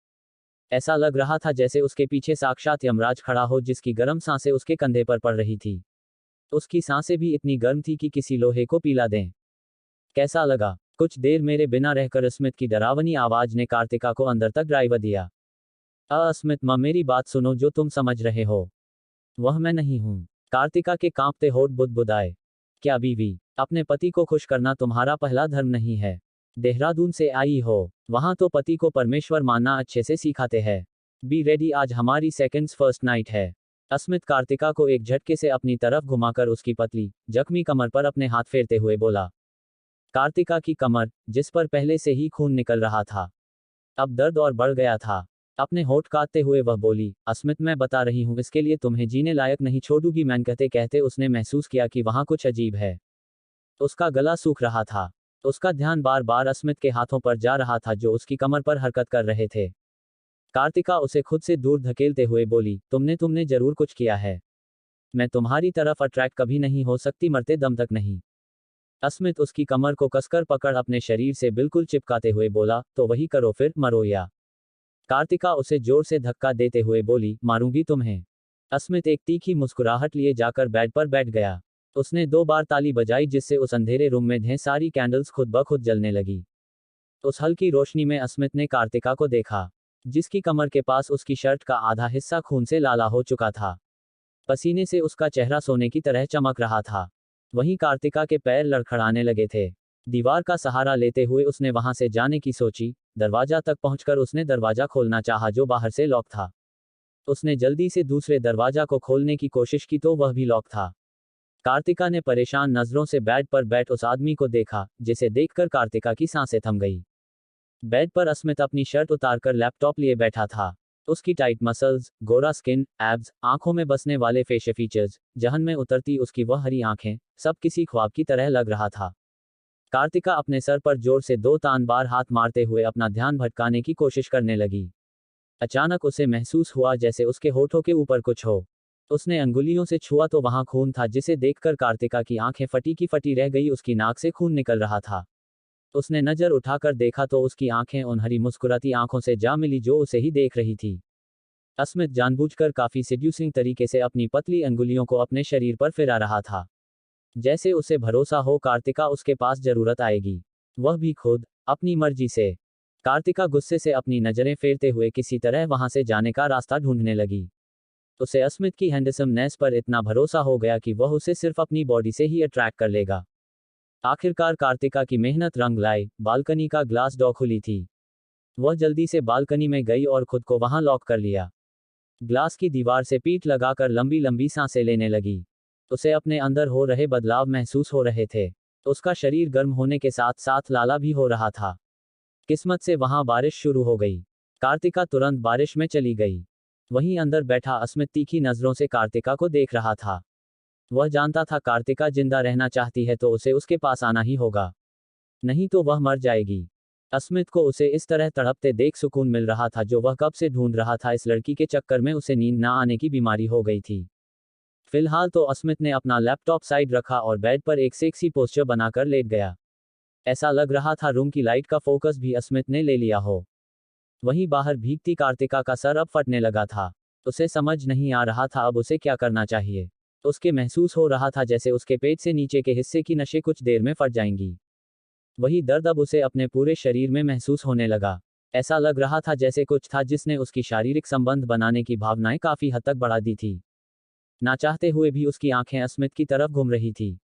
ऐसा लग रहा था जैसे उसके पीछे साक्षात यमराज खड़ा हो, जिसकी गर्म सांसें उसके कंधे पर पड़ रही थी। उसकी सांसें भी इतनी गर्म थी कि किसी लोहे को पिला दें। कैसा लगा? कुछ देर मेरे बिना रहकर, अस्मित की डरावनी आवाज ने कार्तिका को अंदर तक ड्राइव दिया। अस्मित मां, मेरी बात सुनो, जो तुम समझ रहे हो वह मैं नहीं हूं। कार्तिका के कांपते होठ बुदबुदाए। क्या बीवी, अपने पति को खुश करना तुम्हारा पहला धर्म नहीं है? देहरादून से आई हो, वहां तो पति को परमेश्वर मानना अच्छे से सिखाते हैं। बी रेडी, आज हमारी सेकंड्स फर्स्ट नाइट है। अस्मित कार्तिका को एक झटके से अपनी तरफ घुमाकर उसकी पतली जख्मी कमर पर अपने हाथ फेरते हुए बोला। कार्तिका की कमर, जिस पर पहले से ही खून निकल रहा था, अब दर्द और बढ़ गया था। अपने होठ काटते हुए वह बोली, अस्मित मैं बता रही हूं, इसके लिए तुम्हें जीने लायक नहीं छोड़ूंगी मैं। कहते कहते उसने महसूस किया कि वहां कुछ अजीब है। उसका गला सूख रहा था। उसका ध्यान बार बार अस्मित के हाथों पर जा रहा था जो उसकी कमर पर हरकत कर रहे थे। कार्तिका उसे खुद से दूर धकेलते हुए बोली, तुमने जरूर कुछ किया है। मैं तुम्हारी तरफ अट्रैक्ट कभी नहीं हो सकती, मरते दम तक नहीं। अस्मित उसकी कमर को कसकर पकड़ अपने शरीर से बिल्कुल चिपकाते हुए बोला, तो वही करो, फिर मरो या। कार्तिका उसे जोर से धक्का देते हुए बोली, मारूंगी तुम्हें। अस्मित एक तीखी मुस्कुराहट लिए जाकर बेड पर बैठ गया। उसने 2 बार ताली बजाई, जिससे उस अंधेरे रूम में ढेर सारी कैंडल्स खुद ब खुद जलने लगी। उस हल्की रोशनी में अस्मित ने कार्तिका को देखा, जिसकी कमर के पास उसकी शर्ट का आधा हिस्सा खून से लाला हो चुका था। पसीने से उसका चेहरा सोने की तरह चमक रहा था। वहीं कार्तिका के पैर लड़खड़ाने लगे थे। दीवार का सहारा लेते हुए उसने वहां से जाने की सोची। दरवाजा तक पहुंचकर उसने दरवाजा खोलना चाहा, जो बाहर से लॉक था। उसने जल्दी से दूसरे दरवाजा को खोलने की कोशिश की तो वह भी लॉक था। कार्तिका ने परेशान नजरों से बेड पर बैठ उस आदमी को देखा, जिसे देखकर कार्तिका की सांसें थम गई। बेड पर अस्मित अपनी शर्ट उतारकर लैपटॉप लिए बैठा था। उसकी टाइट मसल्स, गोरा स्किन, एब्स, आंखों में बसने वाले फेशियल फीचर्स, जहन में उतरती उसकी वह हरी आंखें, सब किसी ख्वाब की तरह लग रहा था। कार्तिका अपने सर पर जोर से 2 बार हाथ मारते हुए अपना ध्यान भटकाने की कोशिश करने लगी। अचानक उसे महसूस हुआ जैसे उसके होठों के ऊपर कुछ हो। उसने अंगुलियों से छुआ तो वहां खून था, जिसे देखकर कार्तिका की आंखें फटी की फटी रह गई। उसकी नाक से खून निकल रहा था। उसने नजर उठाकर देखा तो उसकी आंखें उन हरी मुस्कुराती आंखों से जा मिली जो उसे ही देख रही थी। अस्मित जानबूझकर काफी सेड्यूसिंग तरीके से अपनी पतली अंगुलियों को अपने शरीर पर फिरा रहा था, जैसे उसे भरोसा हो कार्तिका उसके पास जरूरत आएगी, वह भी खुद अपनी मर्जी से। कार्तिका गुस्से से अपनी नजरें फेरते हुए किसी तरह वहां से जाने का रास्ता ढूंढने लगी। उसे अस्मित की हैंडसमनेस पर इतना भरोसा हो गया कि वह उसे सिर्फ अपनी बॉडी से ही अट्रैक्ट कर लेगा। आखिरकार कार्तिका की मेहनत रंग लाई। बालकनी का ग्लास डोर खुली थी। वह जल्दी से बालकनी में गई और खुद को वहां लॉक कर लिया। ग्लास की दीवार से पीठ लगाकर लंबी लंबी सांसें लेने लगी। उसे अपने अंदर हो रहे बदलाव महसूस हो रहे थे। उसका शरीर गर्म होने के साथ साथ लाला भी हो रहा था। किस्मत से वहां बारिश शुरू हो गई। कार्तिका तुरंत बारिश में चली गई। वहीं अंदर बैठा अस्मित तीखी नजरों से कार्तिका को देख रहा था। वह जानता था कार्तिका जिंदा रहना चाहती है तो उसे उसके पास आना ही होगा, नहीं तो वह मर जाएगी। अस्मित को उसे इस तरह तड़पते देख सुकून मिल रहा था, जो वह कब से ढूंढ रहा था। इस लड़की के चक्कर में उसे नींद ना आने की बीमारी हो गई थी। फिलहाल तो अस्मित ने अपना लैपटॉप साइड रखा और बेड पर एक सेक्सी पोस्चर बनाकर लेट गया। ऐसा लग रहा था रूम की लाइट का फोकस भी अस्मित ने ले लिया हो। वहीं बाहर भीगती कार्तिका का सर अब फटने लगा था। उसे समझ नहीं आ रहा था अब उसे क्या करना चाहिए। उसके महसूस हो रहा था जैसे उसके पेट से नीचे के हिस्से की नसें कुछ देर में फट जाएंगी। वही दर्द अब उसे अपने पूरे शरीर में महसूस होने लगा। ऐसा लग रहा था जैसे कुछ था जिसने उसकी शारीरिक संबंध बनाने की भावनाएं काफी हद तक बढ़ा दी थी। ना चाहते हुए भी उसकी आंखें अस्मित की तरफ घूम रही थी।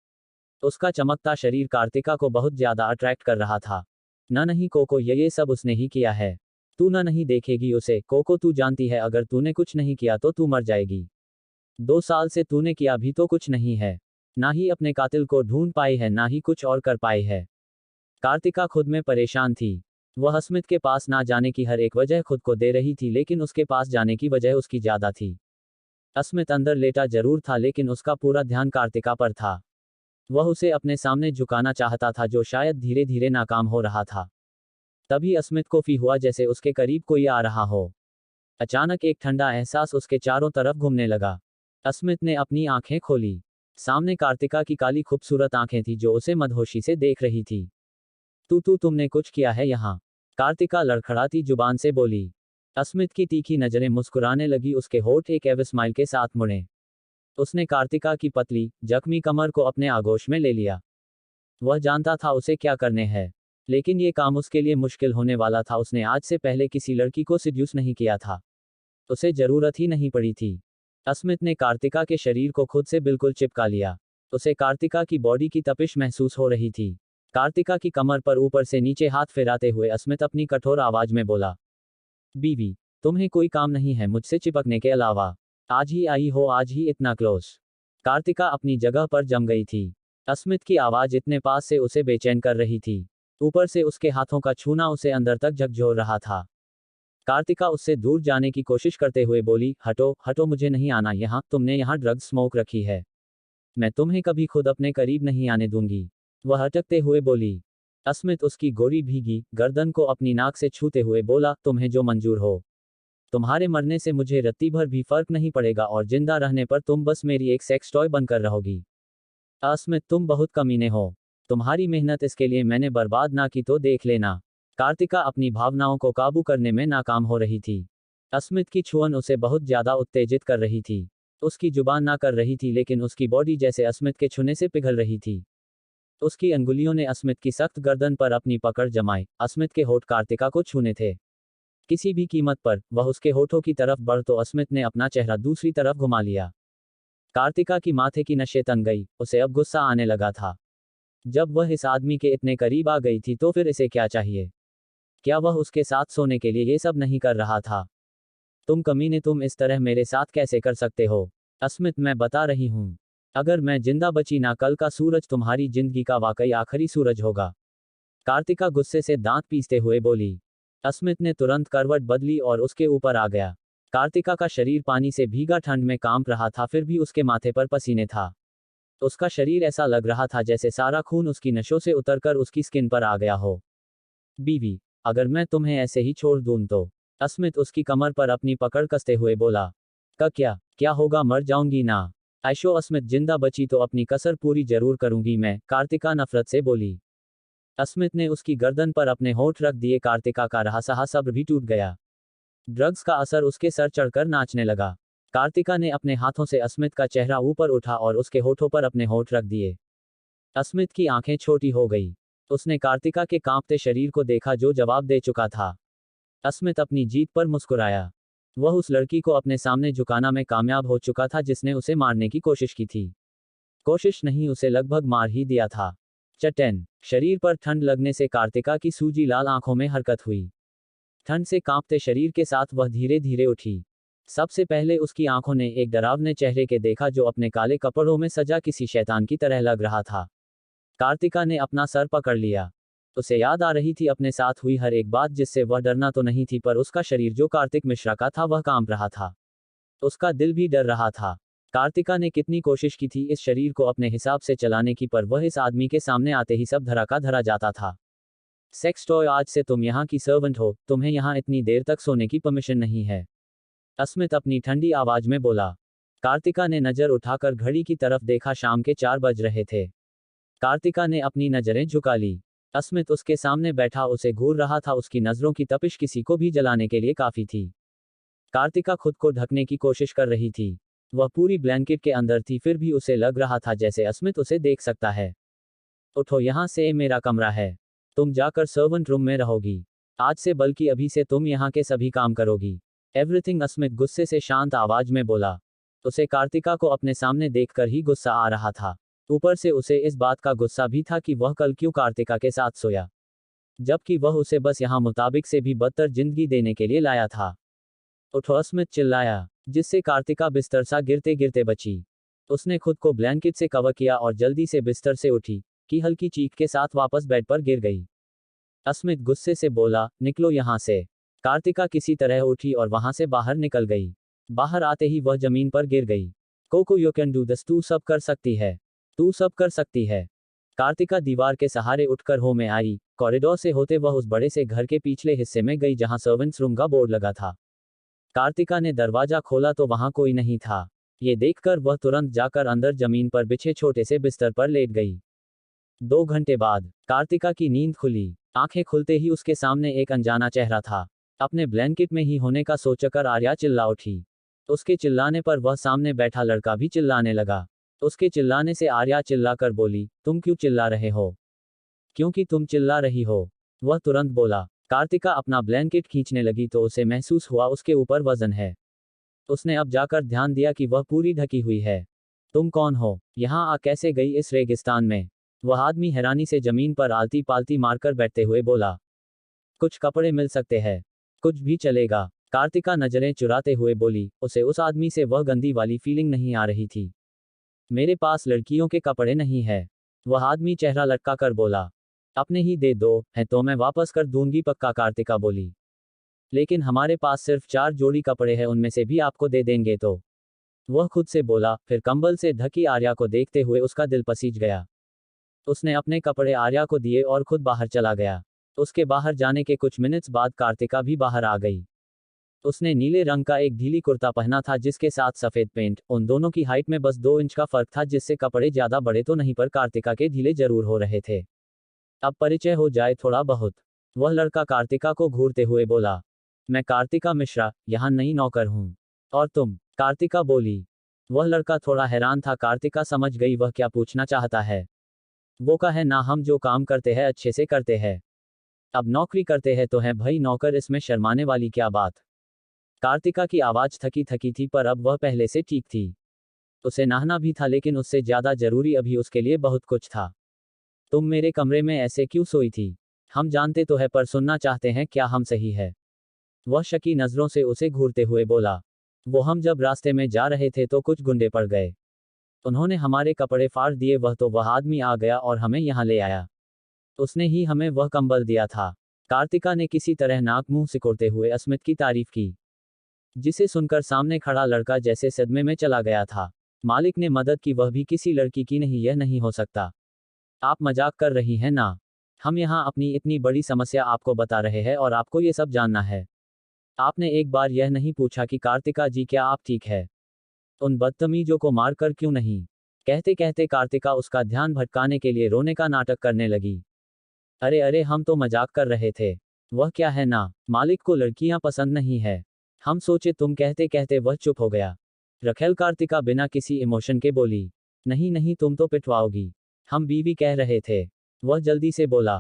उसका चमकता शरीर कार्तिका को बहुत ज्यादा अट्रैक्ट कर रहा था। ना नहीं कोको, ये सब उसने ही किया है। तू ना नहीं देखेगी उसे कोको, तू जानती है अगर तूने कुछ नहीं किया तो तू मर जाएगी। 2 साल से तूने किया भी तो कुछ नहीं है। ना ही अपने कातिल को ढूंढ पाई है, ना ही कुछ और कर पाई है। कार्तिका खुद में परेशान थी। वह अस्मित के पास ना जाने की हर एक वजह खुद को दे रही थी, लेकिन उसके पास जाने की वजह उसकी ज्यादा थी। अस्मित अंदर लेटा जरूर था, लेकिन उसका पूरा ध्यान कार्तिका पर था। वह उसे अपने सामने झुकाना चाहता था, जो शायद धीरे धीरे नाकाम हो रहा था। तभी अस्मित को फील हुआ जैसे उसके करीब कोई आ रहा हो। अचानक एक ठंडा एहसास उसके चारों तरफ घूमने लगा। अस्मित ने अपनी आंखें खोली। सामने कार्तिका की काली खूबसूरत आंखें थी, जो उसे मदहोशी से देख रही थी। तुमने कुछ किया है यहाँ? कार्तिका लड़खड़ाती जुबान से बोली। अस्मित की तीखी नजरें मुस्कुराने लगी, उसके होठ एक एव स्माइल के साथ मुड़े। उसने कार्तिका की पतली, जख्मी कमर को अपने आगोश में ले लिया। वह जानता था उसे क्या करने हैं, लेकिन ये काम उसके लिए मुश्किल होने वाला था। उसने आज से पहले किसी लड़की को सिड्यूस नहीं किया था। उसे जरूरत ही नहीं पड़ी थी। अस्मित ने कार्तिका के शरीर को खुद से बिल्कुल चिपका लिया। उसे कार्तिका की बॉडी की तपिश महसूस हो रही थी। कार्तिका की कमर पर ऊपर से नीचे हाथ फेराते हुए अस्मित अपनी कठोर आवाज में बोला, बीवी, तुम्हें कोई काम नहीं है मुझसे चिपकने के अलावा? आज ही आई हो, आज ही इतना क्लोज। कार्तिका अपनी जगह पर जम गई थी। अस्मित की आवाज इतने पास से उसे बेचैन कर रही थी। ऊपर से उसके हाथों का छूना उसे अंदर तक झकझोर रहा था। कार्तिका उससे दूर जाने की कोशिश करते हुए बोली, हटो हटो, मुझे नहीं आना यहाँ। तुमने यहाँ ड्रग्स स्मोक रखी है। मैं तुम्हें कभी खुद अपने करीब नहीं आने दूंगी। वह अटकते हुए बोली। अस्मित उसकी गोरी भीगी गर्दन को अपनी नाक से छूते हुए बोला, तुम्हें जो मंजूर हो। तुम्हारे मरने से मुझे रत्ती भर भी फर्क नहीं पड़ेगा, और जिंदा रहने पर तुम बस मेरी एक सेक्स टॉय बनकर रहोगी। अस्मित, तुम बहुत कमीने हो। तुम्हारी मेहनत इसके लिए मैंने बर्बाद ना की तो देख लेना। कार्तिका अपनी भावनाओं को काबू करने में नाकाम हो रही थी। अस्मित की छुअन उसे बहुत ज्यादा उत्तेजित कर रही थी। उसकी जुबान ना कर रही थी, लेकिन उसकी बॉडी जैसे अस्मित के छूने से पिघल रही थी। उसकी अंगुलियों ने अस्मित की सख्त गर्दन पर अपनी पकड़ जमाई। अस्मित के होठ कार्तिका को छूने थे। किसी भी कीमत पर वह उसके होठों की तरफ बढ़ तो अस्मित ने अपना चेहरा दूसरी तरफ घुमा लिया। कार्तिका की माथे की नसें तन गई। उसे अब गुस्सा आने लगा था। जब वह इस आदमी के इतने करीब आ गई थी तो फिर इसे क्या चाहिए? क्या वह उसके साथ सोने के लिए ये सब नहीं कर रहा था? तुम कमीने, तुम इस तरह मेरे साथ कैसे कर सकते हो? अस्मित, मैं बता रही हूं, अगर मैं जिंदा बची ना, कल का सूरज तुम्हारी जिंदगी का वाकई आखिरी सूरज होगा। कार्तिका गुस्से से दांत पीसते हुए बोली। अस्मित ने तुरंत करवट बदली और उसके ऊपर आ गया। कार्तिका का शरीर पानी से भीगा ठंड में कांप रहा था, फिर भी उसके माथे पर पसीने था। उसका शरीर ऐसा लग रहा था जैसे सारा खून उसकी नसों से उतरकर उसकी स्किन पर आ गया हो। बीवी, अगर मैं तुम्हें ऐसे ही छोड़ दूं तो? अस्मित उसकी कमर पर अपनी पकड़ कसते हुए बोला। क्या होगा, मर जाऊंगी ना? ऐशो अस्मित, जिंदा बची तो अपनी कसर पूरी जरूर करूंगी मैं, कार्तिका नफरत से बोली। अस्मित ने उसकी गर्दन पर अपने होठ रख दिए। कार्तिका का रहा सहा सब्र भी टूट गया। ड्रग्स का असर उसके सर चढ़कर नाचने लगा। कार्तिका ने अपने हाथों से अस्मित का चेहरा ऊपर उठा और उसके होठों पर अपने होठ रख दिए। अस्मित की आंखें छोटी हो गई। उसने कार्तिका के कांपते शरीर को देखा, जो जवाब दे चुका था। अस्मित अपनी जीत पर मुस्कुराया। वह उस लड़की को अपने सामने झुकाना में कामयाब हो चुका था जिसने उसे मारने की कोशिश की थी। कोशिश नहीं, उसे लगभग मार ही दिया था। चटैन शरीर पर ठंड लगने से कार्तिका की सूजी लाल आंखों में हरकत हुई। ठंड से कांपते शरीर के साथ वह धीरे धीरे उठी। सबसे पहले उसकी आंखों ने एक डरावने चेहरे के देखा, जो अपने काले कपड़ों में सजा किसी शैतान की तरह लग रहा था। कार्तिका ने अपना सर पकड़ लिया। उसे याद आ रही थी अपने साथ हुई हर एक बात, जिससे वह डरना तो नहीं थी, पर उसका शरीर जो कार्तिक मिश्रा का था वह कांप रहा था। उसका दिल भी डर रहा था। कार्तिका ने कितनी कोशिश की थी इस शरीर को अपने हिसाब से चलाने की, पर वह इस आदमी के सामने आते ही सब धरा का धरा जाता था। सेक्स टॉय, आज से तुम यहाँ की सर्वेंट हो, तुम्हें यहाँ इतनी देर तक सोने की परमिशन नहीं है। अस्मित अपनी ठंडी आवाज में बोला। कार्तिका ने नजर उठाकर घड़ी की तरफ देखा। शाम के 4 बज रहे थे। कार्तिका ने अपनी नजरें झुका ली। अस्मित उसके सामने बैठा उसे घूर रहा था। उसकी नजरों की तपिश किसी को भी जलाने के लिए काफी थी। कार्तिका खुद को ढकने की कोशिश कर रही थी। वह पूरी ब्लैंकेट के अंदर थी, फिर भी उसे लग रहा था जैसे अस्मित उसे देख सकता है। उठो, यहाँ से मेरा कमरा है। तुम जाकर सर्वेंट रूम में रहोगी आज से, बल्कि अभी से तुम यहाँ के सभी काम करोगी। एवरीथिंग, अस्मित गुस्से से शांत आवाज में बोला। उसे कार्तिका को अपने सामने देखकर ही गुस्सा आ रहा था। ऊपर से उसे इस बात का गुस्सा भी था कि वह कल क्यों कार्तिका के साथ सोया, जबकि वह उसे बस यहाँ मुताबिक से भी बदतर जिंदगी देने के लिए लाया था। उठो, अस्मित चिल्लाया, जिससे कार्तिका बिस्तर सा गिरते गिरते बची। उसने खुद को ब्लैंकेट से कवर किया और जल्दी से बिस्तर से उठी कि हल्की चीख के साथ वापस बेड पर गिर गई। अस्मित गुस्से से बोला, निकलो यहां से। कार्तिका किसी तरह उठी और वहां से बाहर निकल गई। बाहर आते ही वह जमीन पर गिर गई। Coco, you can do this, तू सब कर सकती है, तू सब कर सकती है। कार्तिका दीवार के सहारे उठकर हो में आई। कॉरिडोर से होते वह उस बड़े से घर के पिछले हिस्से में गई जहां सर्वेंट्स रूम का बोर्ड लगा था। कार्तिका ने दरवाजा खोला तो वहां कोई नहीं था। ये देखकर वह तुरंत जाकर अंदर जमीन पर बिछे छोटे से बिस्तर पर लेट गई। 2 घंटे बाद कार्तिका की नींद खुली। आंखें खुलते ही उसके सामने एक अनजाना चेहरा था। अपने ब्लैंकेट में ही होने का सोचकर आर्या चिल्ला उठी। उसके चिल्लाने पर वह सामने बैठा लड़का भी चिल्लाने लगा। उसके चिल्लाने से आर्या चिल्लाकर बोली, तुम क्यों चिल्ला रहे हो? क्योंकि तुम चिल्ला रही हो, वह तुरंत बोला। कार्तिका अपना ब्लैंकेट खींचने लगी तो उसे महसूस हुआ उसके ऊपर वजन है। उसने अब जाकर ध्यान दिया कि वह पूरी ढकी हुई है। तुम कौन हो? यहां आ कैसे गई इस रेगिस्तान में? वह आदमी हैरानी से जमीन पर आलती पालती मारकर बैठते हुए बोला। कुछ कपड़े मिल सकते हैं, कुछ भी चलेगा। कार्तिका नजरें चुराते हुए बोली। उसे उस आदमी से वह गंदी वाली फीलिंग नहीं आ रही थी। मेरे पास लड़कियों के कपड़े नहीं है, वह आदमी चेहरा लटका कर बोला। अपने ही दे दो, है तो मैं वापस कर दूंगी, पक्का, कार्तिका बोली। लेकिन हमारे पास सिर्फ 4 जोड़ी कपड़े हैं, उनमें से भी आपको दे देंगे तो? वह खुद से बोला। फिर कंबल से ढकी आर्या को देखते हुए उसका दिल पसीज गया। उसने अपने कपड़े आर्या को दिए और खुद बाहर चला गया। उसके बाहर जाने के कुछ मिनट्स बाद कार्तिका भी बाहर आ गई। उसने नीले रंग का एक ढीली कुर्ता पहना था जिसके साथ सफेद पेंट। उन दोनों की हाइट में बस 2 इंच का फर्क था, जिससे कपड़े ज्यादा बड़े तो नहीं पर कार्तिका के ढीले जरूर हो रहे थे। अब परिचय हो जाए थोड़ा बहुत, वह लड़का कार्तिका को घूरते हुए बोला। मैं कार्तिका मिश्रा, यहाँ नई नौकर हूँ। और तुम? कार्तिका बोली। वह लड़का थोड़ा हैरान था। कार्तिका समझ गई वह क्या पूछना चाहता है। वो कहे ना, हम जो काम करते हैं अच्छे से करते हैं। अब नौकरी करते हैं तो है भाई नौकर, इसमें शर्माने वाली क्या बात? कार्तिका की आवाज थकी थकी थी पर अब वह पहले से ठीक थी। उसे नहाना भी था, लेकिन उससे ज्यादा जरूरी अभी उसके लिए बहुत कुछ था। तुम मेरे कमरे में ऐसे क्यों सोई थी? हम जानते तो है पर सुनना चाहते हैं, क्या हम सही है? वह शकी नजरों से उसे घूरते हुए बोला। वो हम जब रास्ते में जा रहे थे तो कुछ गुंडे पड़ गए। उन्होंने हमारे कपड़े फाड़ दिए। वह आदमी आ गया और हमें यहाँ ले आया। उसने ही हमें वह कंबल दिया था। कार्तिका ने किसी तरह नाक मुंह सिकोड़ते हुए अस्मित की तारीफ की, जिसे सुनकर सामने खड़ा लड़का जैसे सदमे में चला गया था। मालिक ने मदद की, वह भी किसी लड़की की नहीं, यह नहीं हो सकता। आप मजाक कर रही हैं ना? हम यहाँ अपनी इतनी बड़ी समस्या आपको बता रहे हैं और आपको ये सब जानना है। आपने एक बार यह नहीं पूछा कि कार्तिका जी क्या आप ठीक है? उन बदतमीजों को मारकर क्यों नहीं? कहते कहते कार्तिका उसका ध्यान भटकाने के लिए रोने का नाटक करने लगी। अरे अरे, हम तो मजाक कर रहे थे। वह क्या है ना, मालिक को लड़कियां पसंद नहीं है। हम सोचे तुम। कहते कहते वह चुप हो गया। रखेल, कार्तिका बिना किसी इमोशन के बोली। नहीं नहीं, तुम तो पिटवाओगी, हम बीवी कह रहे थे। वह जल्दी से बोला।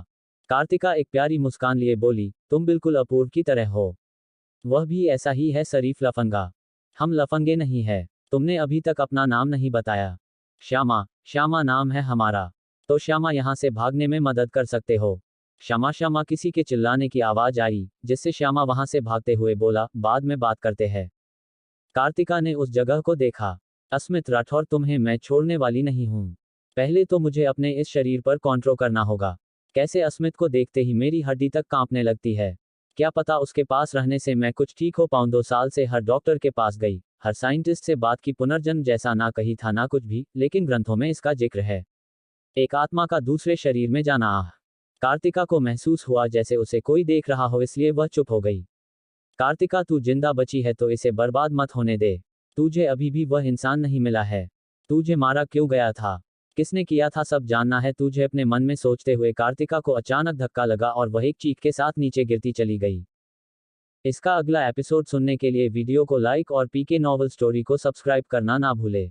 कार्तिका एक प्यारी मुस्कान लिए बोली, तुम बिल्कुल अपूर्व की तरह हो। वह भी ऐसा ही है, शरीफ लफंगा। हम लफंगे नहीं है। तुमने अभी तक अपना नाम नहीं बताया। श्यामा। श्यामा नाम है हमारा। तो श्यामा, यहाँ से भागने में मदद कर सकते हो। श्यामा श्यामा, किसी के चिल्लाने की आवाज आई, जिससे श्यामा वहां से भागते हुए बोला, बाद में बात करते हैं। कार्तिका ने उस जगह को देखा। अस्मित राठौर, तुम्हें मैं छोड़ने वाली नहीं हूं। पहले तो मुझे अपने इस शरीर पर कंट्रोल करना होगा। कैसे अस्मित को देखते ही मेरी हड्डी तक कांपने लगती है। क्या पता उसके पास रहने से मैं कुछ ठीक हो पाऊं। 2 साल से हर डॉक्टर के पास गई, हर साइंटिस्ट से बात की, पुनर्जन्म जैसा ना कही था ना कुछ भी, लेकिन ग्रंथों में इसका जिक्र है। एक आत्मा का दूसरे शरीर में जाना। आह। कार्तिका को महसूस हुआ जैसे उसे कोई देख रहा हो, इसलिए वह चुप हो गई। कार्तिका, तू जिंदा बची है तो इसे बर्बाद मत होने दे। तुझे अभी भी वह इंसान नहीं मिला है। तुझे मारा क्यों गया था, किसने किया था, सब जानना है तुझे। अपने मन में सोचते हुए कार्तिका को अचानक धक्का लगा और वह एक चीख के साथ नीचे गिरती चली गई। इसका अगला एपिसोड सुनने के लिए वीडियो को लाइक और पीके नॉवल स्टोरी को सब्सक्राइब करना ना भूले।